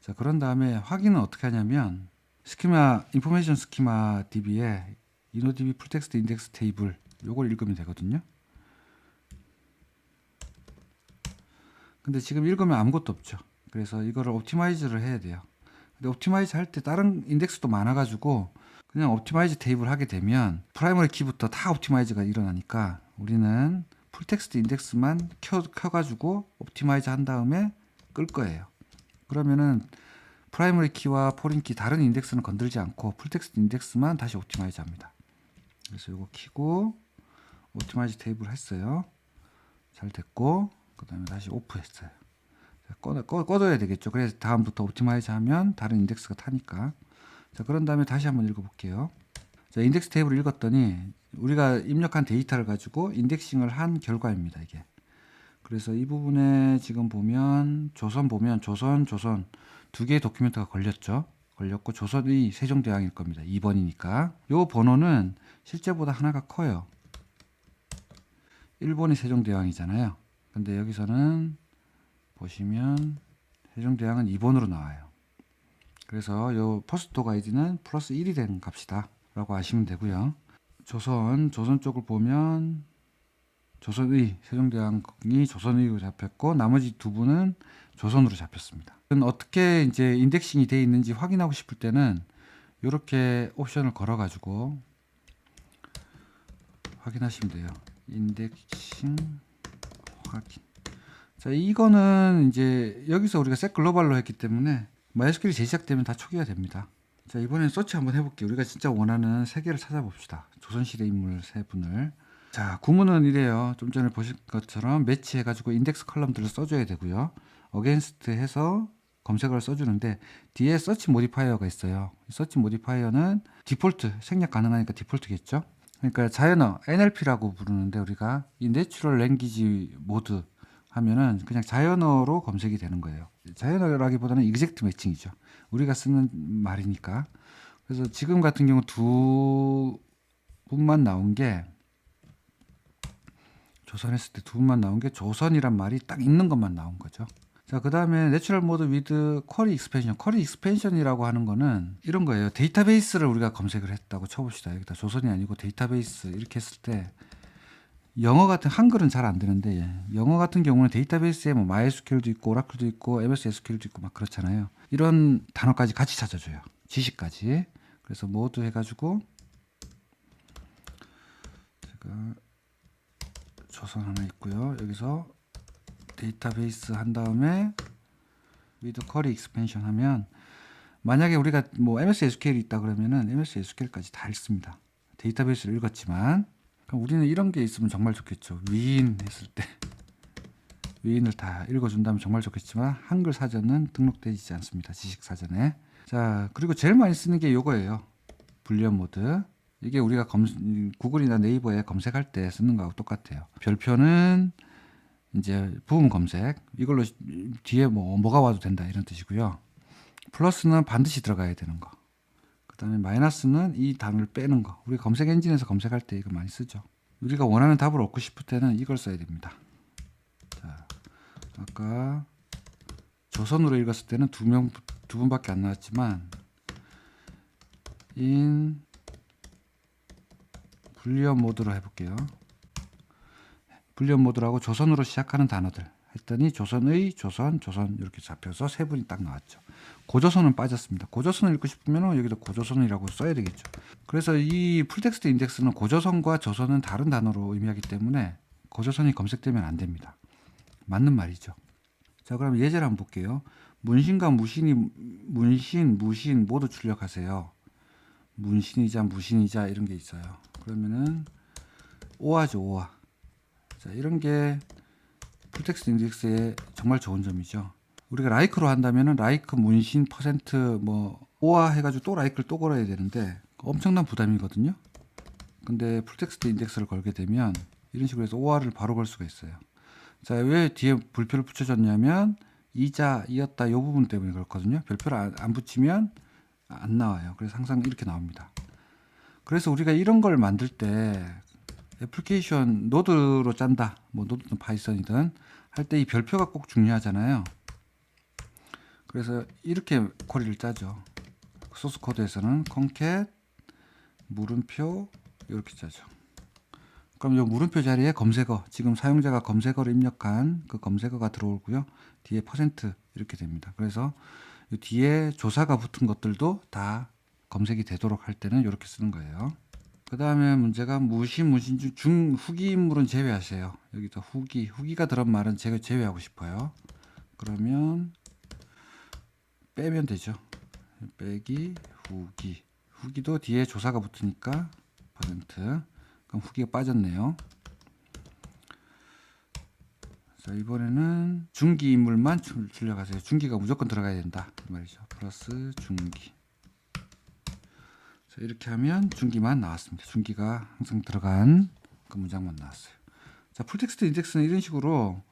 자, 그런 다음에 확인은 어떻게 하냐면 스키마 인포메이션 스키마 DB에 인오DB 풀텍스트 인덱스 테이블 요걸 읽으면 되거든요. 근데 지금 읽으면 아무것도 없죠. 그래서 이거를 옵티마이즈를 해야 돼요. 근데 옵티마이즈 할 때 다른 인덱스도 많아가지고 그냥 옵티마이즈 테이블 하게 되면 프라이머리 키부터 다 옵티마이즈가 일어나니까 우리는 풀텍스트 인덱스만 켜가지고 옵티마이즈 한 다음에 끌 거예요. 그러면은 프라이머리 키와 포린 키 다른 인덱스는 건들지 않고 풀텍스트 인덱스만 다시 옵티마이즈 합니다. 그래서 이거 키고 옵티마이즈 테이블 했어요. 잘 됐고 그 다음에 다시 오프 했어요. 꺼둬야 되겠죠. 그래서 다음부터 옵티마이즈 하면 다른 인덱스가 타니까. 자, 그런 다음에 다시 한번 읽어볼게요. 자, 인덱스 테이블을 읽었더니 우리가 입력한 데이터를 가지고 인덱싱을 한 결과입니다. 이게. 그래서 이 부분에 지금 보면 조선 2개의 도큐멘트가 걸렸죠. 걸렸고 조선의 세종대왕일 겁니다. 2번이니까. 요 번호는 실제보다 하나가 커요. 1번이 세종대왕이잖아요. 근데 여기서는 보시면 세종대왕은 2번으로 나와요. 그래서 요 퍼스트 아이디는 플러스 1이 된 값이다 라고 아시면 되고요. 조선 쪽을 보면 조선의 세종대왕이 조선의로 잡혔고 나머지 두 분은 조선으로 잡혔습니다. 어떻게 이제 인덱싱이 되어 있는지 확인하고 싶을 때는 이렇게 옵션을 걸어 가지고 확인하시면 돼요. 인덱싱 확인. 자, 이거는 이제 여기서 우리가 셋 글로벌로 했기 때문에 MySQL이 재시작되면 다 초기화 됩니다. 자, 이번엔 서치 한번 해볼게요. 우리가 진짜 원하는 3개를 찾아봅시다. 조선시대 인물 3분을. 자, 구문은 이래요. 좀 전에 보신 것처럼 매치해가지고 인덱스 컬럼들을 써줘야 되고요. 어게인스트 해서 검색어를 써주는데 뒤에 서치 모디파이어가 있어요. 서치 모디파이어는 디폴트, 생략 가능하니까 디폴트겠죠. 그러니까 자연어 NLP라고 부르는데 우리가 이 내추럴 랭귀지 모드 하면은 그냥 자연어로 검색이 되는 거예요. 자연어라기보다는 이그젝트 매칭이죠. 우리가 쓰는 말이니까. 그래서 지금 같은 경우 두 분만 나온 게 조선했을 때 두 분만 나온 게 조선이란 말이 딱 있는 것만 나온 거죠. 자, 그 다음에 내추럴 모드 위드 쿼리 익스펜션. 쿼리 익스펜션이라고 하는 거는 이런 거예요. 데이터베이스를 우리가 검색을 했다고 쳐봅시다. 여기다 조선이 아니고 데이터베이스 이렇게 했을 때 영어 같은 한글은 잘 안 되는데 영어 같은 경우는 데이터베이스에 뭐 MySQL도 있고 오라클도 있고 MS SQL도 있고 막 그렇잖아요. 이런 단어까지 같이 찾아줘요. 지식까지. 그래서 모두 해가지고 제가 조선 하나 있고요. 여기서 데이터베이스 한 다음에 with query expansion 하면 만약에 우리가 뭐 MS SQL이 있다 그러면은 MS SQL까지 다 읽습니다. 데이터베이스를 읽었지만 그럼 우리는 이런 게 있으면 정말 좋겠죠. 위인 했을 때 위인을 다 읽어준다면 정말 좋겠지만 한글 사전은 등록되지 않습니다. 지식 사전에. 자, 그리고 제일 많이 쓰는 게 이거예요. 불리언 모드. 이게 우리가 구글이나 네이버에 검색할 때 쓰는 거하고 똑같아요. 별표는 이제 부분 검색. 이걸로 뒤에 뭐가 와도 된다 이런 뜻이고요. 플러스는 반드시 들어가야 되는 거. 그 다음에 마이너스는 이 단어를 빼는 거. 우리 검색 엔진에서 검색할 때 이거 많이 쓰죠. 우리가 원하는 답을 얻고 싶을 때는 이걸 써야 됩니다. 자, 아까 조선으로 읽었을 때는 두 분밖에 안 나왔지만 in 불리언 모드로 해볼게요. 불리언 모드라고 조선으로 시작하는 단어들 했더니 조선의 조선 이렇게 잡혀서 세 분이 딱 나왔죠. 고조선은 빠졌습니다. 고조선을 읽고 싶으면 여기다 고조선이라고 써야 되겠죠. 그래서 이 풀텍스트 인덱스는 고조선과 조선은 다른 단어로 의미하기 때문에 고조선이 검색되면 안 됩니다. 맞는 말이죠. 자, 그럼 예제를 한번 볼게요. 문신과 무신이 무신 모두 출력하세요. 문신이자 무신이자 이런 게 있어요. 그러면은 오화죠, 오화. 자, 이런 게 풀텍스트 인덱스의 정말 좋은 점이죠. 우리가 라이크로 한다면은 라이크 문신 퍼센트 뭐 오화 해가지고 또 라이크를 또 걸어야 되는데 엄청난 부담이거든요. 근데 풀텍스트 인덱스를 걸게 되면 이런 식으로 해서 오화를 바로 걸 수가 있어요. 자, 왜 뒤에 불표를 붙여줬냐면 이자, 이었다 이 부분 때문에 그렇거든요. 별표를 안 붙이면 안 나와요. 그래서 항상 이렇게 나옵니다. 그래서 우리가 이런 걸 만들 때 애플리케이션 노드로 짠다, 뭐 노드든 파이썬이든 할 때 이 별표가 꼭 중요하잖아요. 그래서 이렇게 쿼리를 짜죠. 소스 코드에서는 concat 물음표 이렇게 짜죠. 그럼 이 물음표 자리에 검색어, 지금 사용자가 검색어를 입력한 그 검색어가 들어오고요. 뒤에 퍼센트 이렇게 됩니다. 그래서 이 뒤에 조사가 붙은 것들도 다 검색이 되도록 할 때는 이렇게 쓰는 거예요. 그 다음에 문제가 무신 중 후기 인물은 제외하세요. 여기서 후기가 들은 말은 제가 제외하고 싶어요. 그러면 빼면 되죠. 빼기 후기도 뒤에 조사가 붙으니까 퍼센트. 그럼 후기가 빠졌네요. 자, 이번에는 중기 인물만 출력하세요. 중기가 무조건 들어가야 된다 그 말이죠. 플러스 중기. 자, 이렇게 하면 중기만 나왔습니다. 중기가 항상 들어간 그 문장만 나왔어요. 자, 풀텍스트 인덱스는 이런 식으로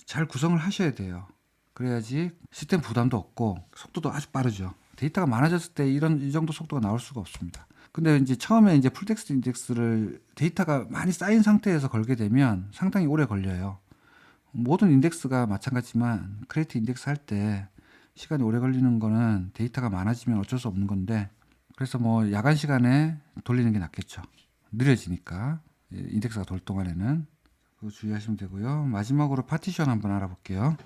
잘 구성을 하셔야 돼요. 그래야지 시스템 부담도 없고 속도도 아주 빠르죠. 데이터가 많아졌을 때 이 정도 속도가 나올 수가 없습니다. 근데 이제 처음에 이제 풀텍스트 인덱스를 데이터가 많이 쌓인 상태에서 걸게 되면 상당히 오래 걸려요. 모든 인덱스가 마찬가지지만 크리에이트 인덱스 할 때 시간이 오래 걸리는 거는 데이터가 많아지면 어쩔 수 없는 건데, 그래서 뭐 야간 시간에 돌리는 게 낫겠죠. 느려지니까 인덱스가 돌 동안에는 그거 주의하시면 되고요. 마지막으로 파티션 한번 알아볼게요.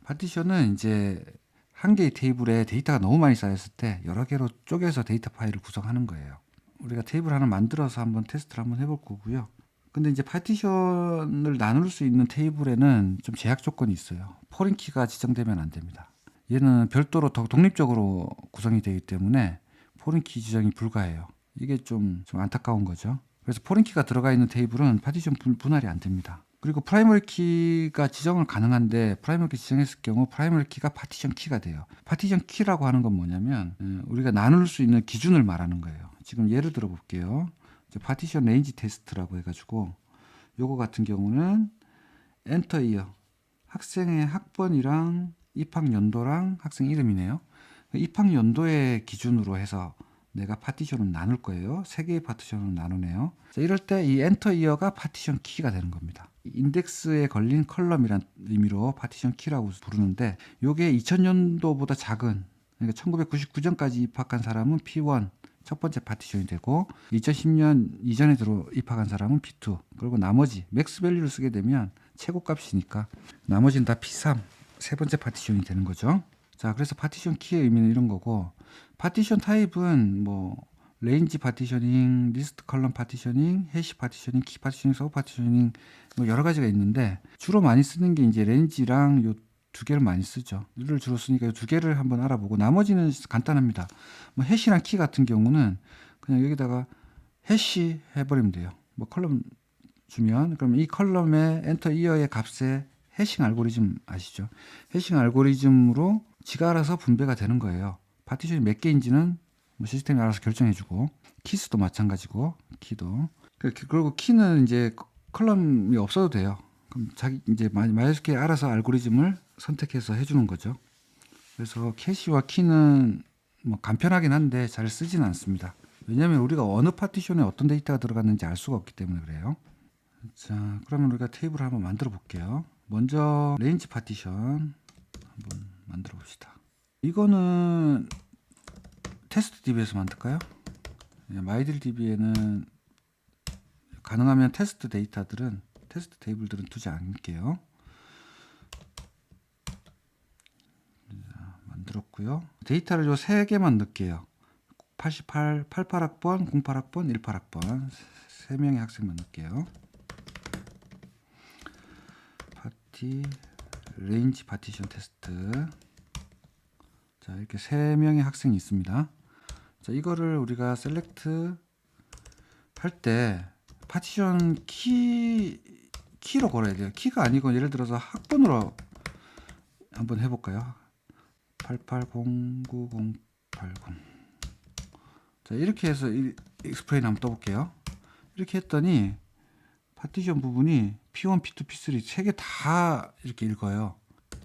파티션은 이제 한 개의 테이블에 데이터가 너무 많이 쌓였을 때 여러 개로 쪼개서 데이터 파일을 구성하는 거예요. 우리가 테이블 하나 만들어서 한번 테스트를 한번 해볼 거고요. 근데 이제 파티션을 나눌 수 있는 테이블에는 좀 제약 조건이 있어요. 포린 키가 지정되면 안 됩니다. 얘는 별도로 더 독립적으로 구성이 되기 때문에 포린 키 지정이 불가해요. 이게 좀 안타까운 거죠. 그래서 포린 키가 들어가 있는 테이블은 파티션 분할이 안 됩니다. 그리고 프라이머리 키가 지정을 가능한데 프라이머리 키 지정했을 경우 프라이머리 키가 파티션 키가 돼요. 파티션 키라고 하는 건 뭐냐면 우리가 나눌 수 있는 기준을 말하는 거예요. 지금 예를 들어 볼게요. 이제 파티션 레인지 테스트라고 해가지고 요거 같은 경우는 엔터 이어 학생의 학번이랑 입학 연도랑 학생 이름이네요. 입학 연도의 기준으로 해서 내가 파티션을 나눌 거예요. 세 개의 파티션을 나누네요. 자, 이럴 때 이 엔터 이어가 파티션 키가 되는 겁니다. 인덱스에 걸린 컬럼이란 의미로 파티션 키라고 부르는데 요게 2000년도보다 작은, 그러니까 1999년까지 입학한 사람은 P1 첫 번째 파티션이 되고 2010년 이전에 입학한 사람은 P2, 그리고 나머지 맥스 밸류를 쓰게 되면 최고값이니까 나머지는 다 P3 세 번째 파티션이 되는 거죠. 자, 그래서 파티션 키의 의미는 이런 거고, 파티션 타입은 뭐 레인지 파티셔닝, 리스트 컬럼 파티셔닝, 해시 파티셔닝, 키 파티셔닝, 서브 파티셔닝 뭐 여러 가지가 있는데 주로 많이 쓰는 게 이제 레인지랑 요 두 개를 많이 쓰죠. 이를 주로 쓰니까 이 두 개를 한번 알아보고 나머지는 간단합니다. 뭐 해시랑 키 같은 경우는 그냥 여기다가 해시 해버리면 돼요. 뭐 컬럼 주면 그럼 이 컬럼의 엔터 이어의 값에 해싱 알고리즘 아시죠? 해싱 알고리즘으로 지가 알아서 분배가 되는 거예요. 파티션이 몇 개인지는 뭐 시스템이 알아서 결정해주고, 키수도 마찬가지고, 키도. 그리고 키는 이제 컬럼이 없어도 돼요. 그럼 자기 이제 MySQL 알아서 알고리즘을 선택해서 해주는 거죠. 그래서 캐시와 키는 뭐 간편하긴 한데 잘 쓰지는 않습니다. 왜냐하면 우리가 어느 파티션에 어떤 데이터가 들어갔는지 알 수가 없기 때문에 그래요. 자, 그러면 우리가 테이블을 한번 만들어 볼게요. 먼저 레인지 파티션 한번 만들어 봅시다. 이거는 테스트 DB에서 만들까요? 마이들 DB에는 가능하면 테스트 테이블들은 두지 않을게요. 자, 만들었고요. 데이터를 요 3개만 넣을게요. 88학번, 08학번, 18학번 3명의 학생만 넣을게요. 레인지 파티션 테스트. 자, 이렇게 3명의 학생이 있습니다. 자, 이거를 우리가 셀렉트 할 때 파티션 키로 걸어야 돼요. 키가 아니고 예를 들어서 학번으로 한번 해볼까요? 880980. 자, 이렇게 해서 익스플레인 한번 떠볼게요. 이렇게 했더니 파티션 부분이 P1, P2, P3 세 개 다 이렇게 읽어요.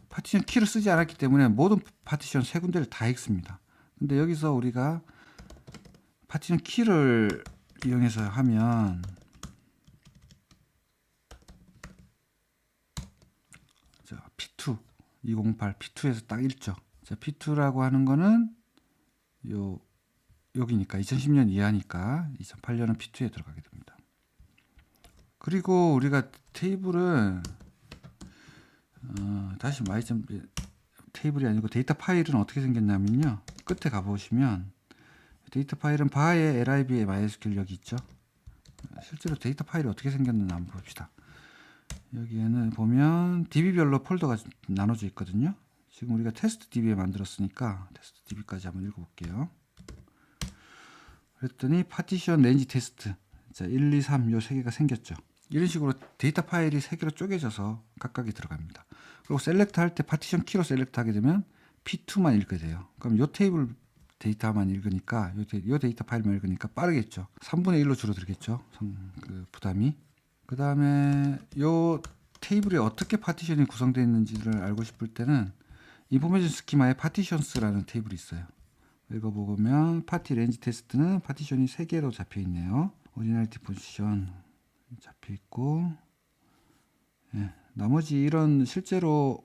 파티션 키를 쓰지 않았기 때문에 모든 파티션 세 군데를 다 읽습니다. 근데 여기서 우리가 파티션 키를 이용해서 하면, 자, P2 208 P2에서 딱 읽죠. 자, P2라고 하는 거는 여기니까 2010년 이하니까 2008년은 P2에 들어가게 됩니다. 그리고 우리가 테이블은 다시 테이블이 아니고 데이터 파일은 어떻게 생겼냐면요. 끝에 가보시면 데이터 파일은 바의 lib MySQL 여기 있죠. 실제로 데이터 파일이 어떻게 생겼는지 한번 봅시다. 여기에는 보면 DB별로 폴더가 나눠져 있거든요. 지금 우리가 테스트 DB에 만들었으니까 테스트 DB까지 한번 읽어볼게요. 그랬더니 파티션 레인지 테스트, 자, 1, 2, 3 요 3개가 생겼죠. 이런 식으로 데이터 파일이 3개로 쪼개져서 각각이 들어갑니다. 그리고 셀렉트 할 때 파티션 키로 셀렉트 하게 되면 P2만 읽게 돼요. 그럼 요 테이블 데이터만 읽으니까 요 데이터 파일만 읽으니까 빠르겠죠. 3분의 1로 줄어들겠죠. 그 부담이. 그 다음에 요 테이블이 어떻게 파티션이 구성되어 있는지를 알고 싶을 때는 인포메이션 스키마에 파티션스라는 테이블이 있어요. 읽어보면 파티 레인지 테스트는 파티션이 3개로 잡혀 있네요. 오리지널티 포지션 잡혀 있고, 예, 나머지 이런 실제로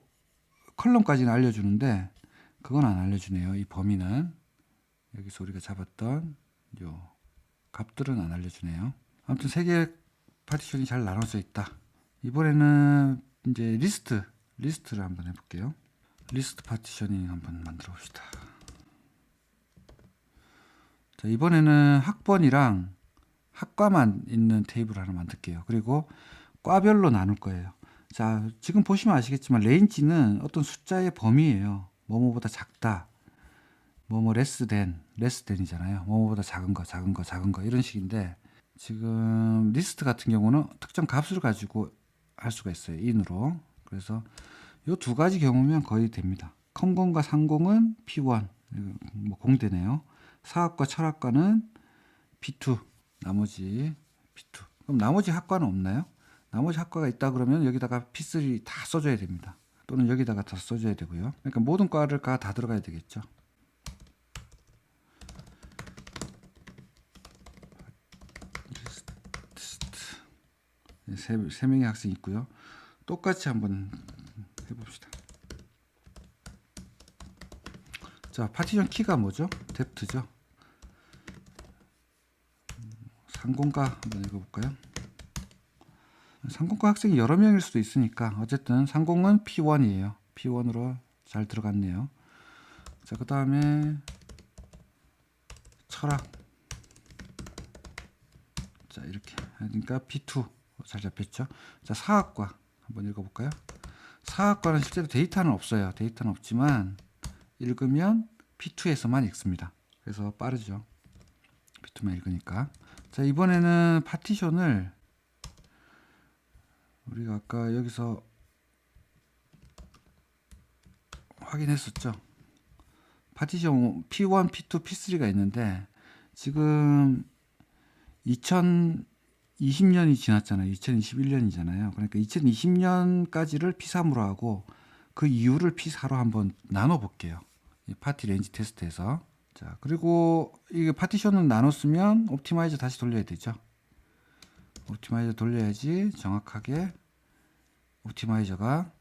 컬럼까지는 알려주는데 그건 안 알려주네요. 이 범위는 여기서 우리가 잡았던 요 값들은 안 알려주네요. 아무튼 3개의 파티션이 잘 나눠져 있다. 이번에는 이제 리스트를 한번 해볼게요. 리스트 파티셔닝 한번 만들어 봅시다. 자, 이번에는 학번이랑 학과만 있는 테이블 하나 만들게요. 그리고 과별로 나눌 거예요. 자, 지금 보시면 아시겠지만 레인지는 어떤 숫자의 범위예요. 뭐뭐보다 작다, 뭐뭐 less than이잖아요. 뭐뭐보다 작은 거 이런 식인데, 지금 리스트 같은 경우는 특정 값을 가지고 할 수가 있어요. in으로. 그래서 이 두 가지 경우면 거의 됩니다. 컴공과 상공은 P1, 뭐 공대네요. 사학과 철학과는 P2, 나머지 P2. 그럼 나머지 학과는 없나요? 나머지 학과가 있다 그러면 여기다가 P3 다 써줘야 됩니다. 또는 여기다가 다 써줘야 되고요. 그러니까 모든 과를 다 들어가야 되겠죠. 세 명의 학생이 있고요. 똑같이 한번 해봅시다. 자, 파티션 키가 뭐죠? 뎁트죠. 상공과 한번 읽어볼까요? 상공과 학생이 여러 명일 수도 있으니까 어쨌든 상공은 P1이에요. P1으로 잘 들어갔네요. 자, 그 다음에 철학. 자, 이렇게 그러니까 P2 잘 잡혔죠. 자, 사학과 한번 읽어볼까요? 사학과는 실제로 데이터는 없어요. 데이터는 없지만 읽으면 P2에서만 읽습니다. 그래서 빠르죠. P2만 읽으니까. 자, 이번에는 파티션을 우리가 아까 여기서 확인했었죠. 파티션 P1, P2, P3가 있는데 지금 2020년이 지났잖아요. 2021년이잖아요. 그러니까 2020년까지를 P3으로 하고 그 이후를 P4로 한번 나눠 볼게요. 이 파티 레인지 테스트에서. 자, 그리고 이게 파티션을 나눴으면 옵티마이저 다시 돌려야 되죠. 옵티마이저 돌려야지 정확하게 옵티마이저가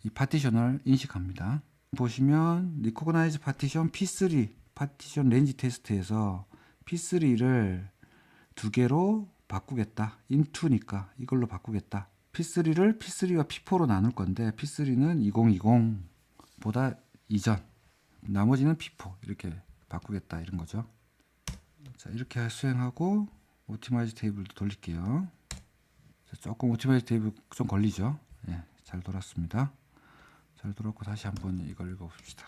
이 파티션을 인식합니다. 보시면 리코그나이즈 파티션 P3 파티션 레인지 테스트에서 P3를 두 개로 바꾸겠다. into니까 이걸로 바꾸겠다. P3를 P3와 P4로 나눌 건데 P3는 2020보다 이전, 나머지는 P4 이렇게 바꾸겠다 이런 거죠. 자, 이렇게 수행하고 옵티마이즈 테이블도 돌릴게요. 자, 조금 옵티마이즈 테이블 좀 걸리죠. 예, 잘 돌았습니다. 잘 돌았고 다시 한번 이걸 읽어봅시다.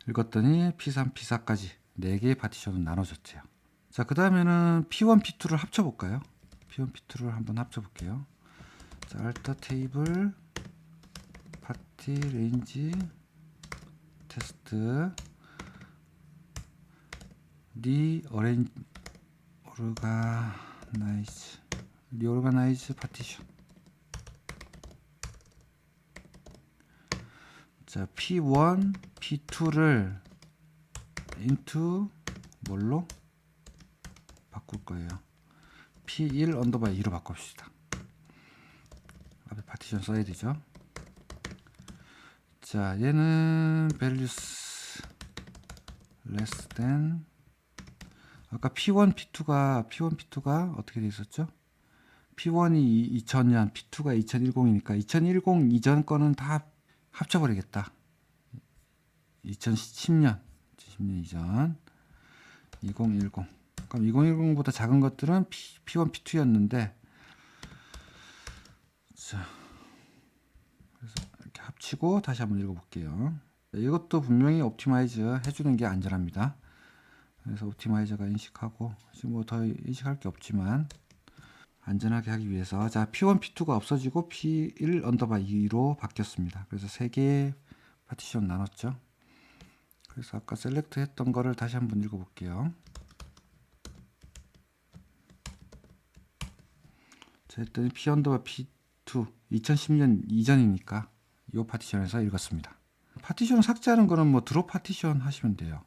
읽었더니 P3, P4까지 4개의 파티션으로 나눠졌죠. 자, 그 다음에는 P1, P2를 합쳐볼까요? P1, P2를 한번 합쳐볼게요. 자, 알터 테이블 파티 레인지 테스트 리오르가나이즈 파티션. 자, P1, P2를 into 뭘로 바꿀 거예요? P1 언더바 2로 바꿉시다. 앞에 파티션 써야 되죠. 자, 얘는 values less than 아까 P1, P2가 어떻게 돼 있었죠? P1이 2000년, P2가 2010이니까 2010 이전 거는 다 합쳐버리겠다. 2010년 이전 2010. 그럼 2010보다 작은 것들은 P1, P2였는데, 자, 그래서 이렇게 합치고 다시 한번 읽어볼게요. 이것도 분명히 옵티마이즈 해주는 게 안전합니다. 그래서 옵티마이저가 인식하고 지금 뭐 더 인식할 게 없지만 안전하게 하기 위해서 자 P1, P2가 없어지고 P1 언더바 2로 바뀌었습니다. 그래서 3개의 파티션 나눴죠. 그래서 아까 셀렉트 했던 거를 다시 한번 읽어볼게요. 자, 했더니 P 언더바 P2 2010년 이전이니까 이 파티션에서 읽었습니다. 파티션을 삭제하는 거는 뭐 드롭 파티션 하시면 돼요.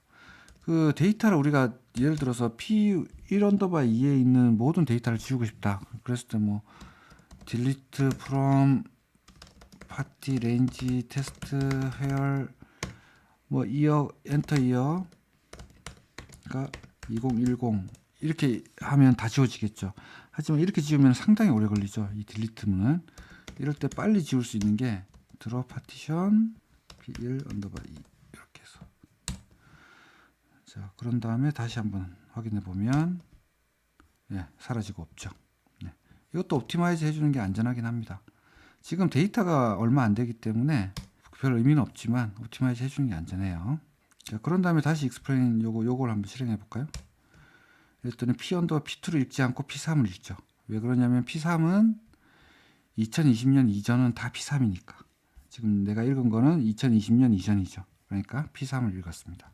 그 데이터를 우리가 예를 들어서 P1 언더바 2에 있는 모든 데이터를 지우고 싶다. 그랬을 때 뭐 delete from party range test where 뭐 year enter year가 2010 이렇게 하면 다 지워지겠죠. 하지만 이렇게 지우면 상당히 오래 걸리죠. 이 delete는 이럴 때 빨리 지울 수 있는 게 drop partition P1 언더바 2 이렇게 해서 자, 그런 다음에 다시 한번 확인해 보면 예, 사라지고 없죠. 네. 이것도 옵티마이즈 해주는 게 안전하긴 합니다. 지금 데이터가 얼마 안 되기 때문에 별 의미는 없지만 옵티마이즈 해주는 게 안전해요. 자, 그런 다음에 다시 익스플레인 요걸 한번 실행해 볼까요? 그랬더니 P 언더 P2를 읽지 않고 P3을 읽죠. 왜 그러냐면 P3은 2020년 이전은 다 P3이니까 지금 내가 읽은 거는 2020년 이전이죠. 그러니까 P3을 읽었습니다.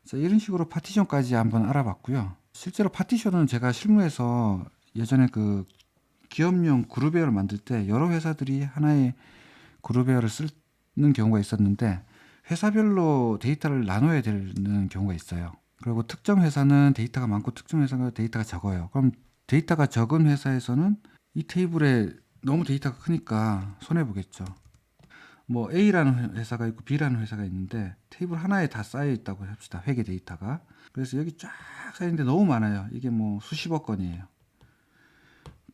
자, 이런 식으로 파티션까지 한번 알아봤고요. 실제로 파티션은 제가 실무에서 예전에 그 기업용 그룹웨어를 만들 때 여러 회사들이 하나의 그룹웨어를 쓰는 경우가 있었는데 회사별로 데이터를 나눠야 되는 경우가 있어요. 그리고 특정 회사는 데이터가 많고 특정 회사가 데이터가 적어요. 그럼 데이터가 적은 회사에서는 이 테이블에 너무 데이터가 크니까 손해보겠죠. 뭐 A라는 회사가 있고 B라는 회사가 있는데 테이블 하나에 다 쌓여 있다고 합시다. 회계 데이터가. 그래서 여기 쫙 쌓여 있는데 너무 많아요. 이게 뭐 수십억 건이에요.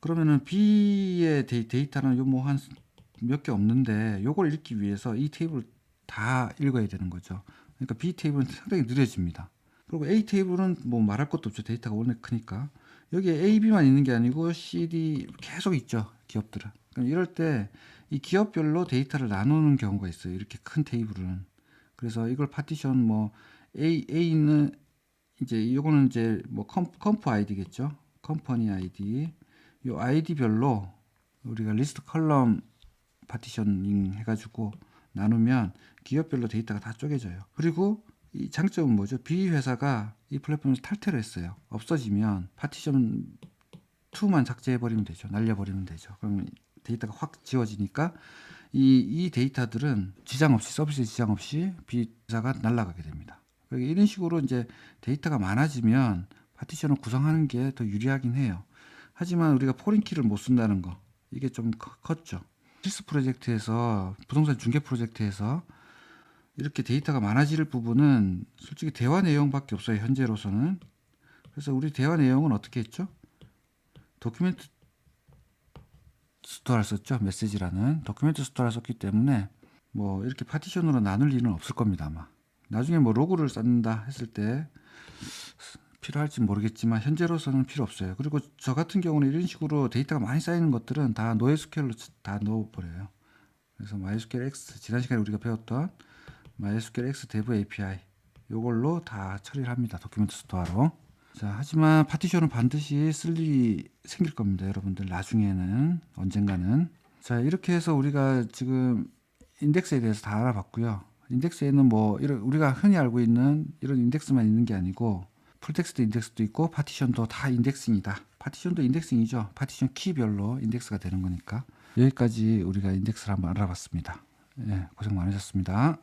그러면은 B의 데이터는 요 뭐 한 몇 개 없는데 요걸 읽기 위해서 이 테이블을 다 읽어야 되는 거죠. 그러니까 B 테이블은 상당히 느려집니다. 그리고 A 테이블은 뭐 말할 것도 없죠. 데이터가 워낙 크니까. 여기에 A, B만 있는 게 아니고 C, D 계속 있죠. 기업들은. 그럼 이럴 때 이 기업별로 데이터를 나누는 경우가 있어요. 이렇게 큰 테이블은. 그래서 이걸 파티션 뭐 A는 이제 요거는 이제 뭐 컴프 아이디겠죠. 컴퍼니 아이디. 요 아이디별로 우리가 리스트 컬럼 파티셔닝 해가지고 나누면 기업별로 데이터가 다 쪼개져요. 그리고 이 장점은 뭐죠? B 회사가 이 플랫폼에서 탈퇴를 했어요. 없어지면 파티션 2만 삭제해버리면 되죠. 날려버리면 되죠. 그러면 데이터가 확 지워지니까 이 데이터들은 지장 없이 서비스에 지장 없이 B 회사가 날아가게 됩니다. 그러니까 이런 식으로 이제 데이터가 많아지면 파티션을 구성하는 게 더 유리하긴 해요. 하지만 우리가 포린키를 못 쓴다는 거 이게 좀 컸죠. 실스 프로젝트에서 부동산 중개 프로젝트에서 이렇게 데이터가 많아질 부분은 솔직히 대화 내용밖에 없어요. 현재로서는. 그래서 우리 대화 내용은 어떻게 했죠? 도큐멘트 스토어를 썼죠. 메시지라는 도큐멘트 스토어를 썼기 때문에 뭐 이렇게 파티션으로 나눌 일은 없을 겁니다. 아마 나중에 뭐 로그를 쌓는다 했을 때 필요할지 모르겠지만 현재로서는 필요 없어요. 그리고 저 같은 경우는 이런 식으로 데이터가 많이 쌓이는 것들은 다 노에스큐엘로 다 넣어버려요. 그래서 MySQL X 지난 시간에 우리가 배웠던 MySQL X Dev API 요걸로 다 처리를 합니다. 도큐멘트 스토어로. 자, 하지만 파티션은 반드시 쓸 일이 생길 겁니다. 여러분들 나중에는 언젠가는. 자, 이렇게 해서 우리가 지금 인덱스에 대해서 다 알아봤고요. 인덱스에는 뭐 이런 우리가 흔히 알고 있는 이런 인덱스만 있는 게 아니고 풀텍스트 인덱스도 있고 파티션도 다 인덱싱이다. 파티션도 인덱싱이죠. 파티션 키별로 인덱스가 되는 거니까. 여기까지 우리가 인덱스를 한번 알아봤습니다. 예, 고생 많으셨습니다.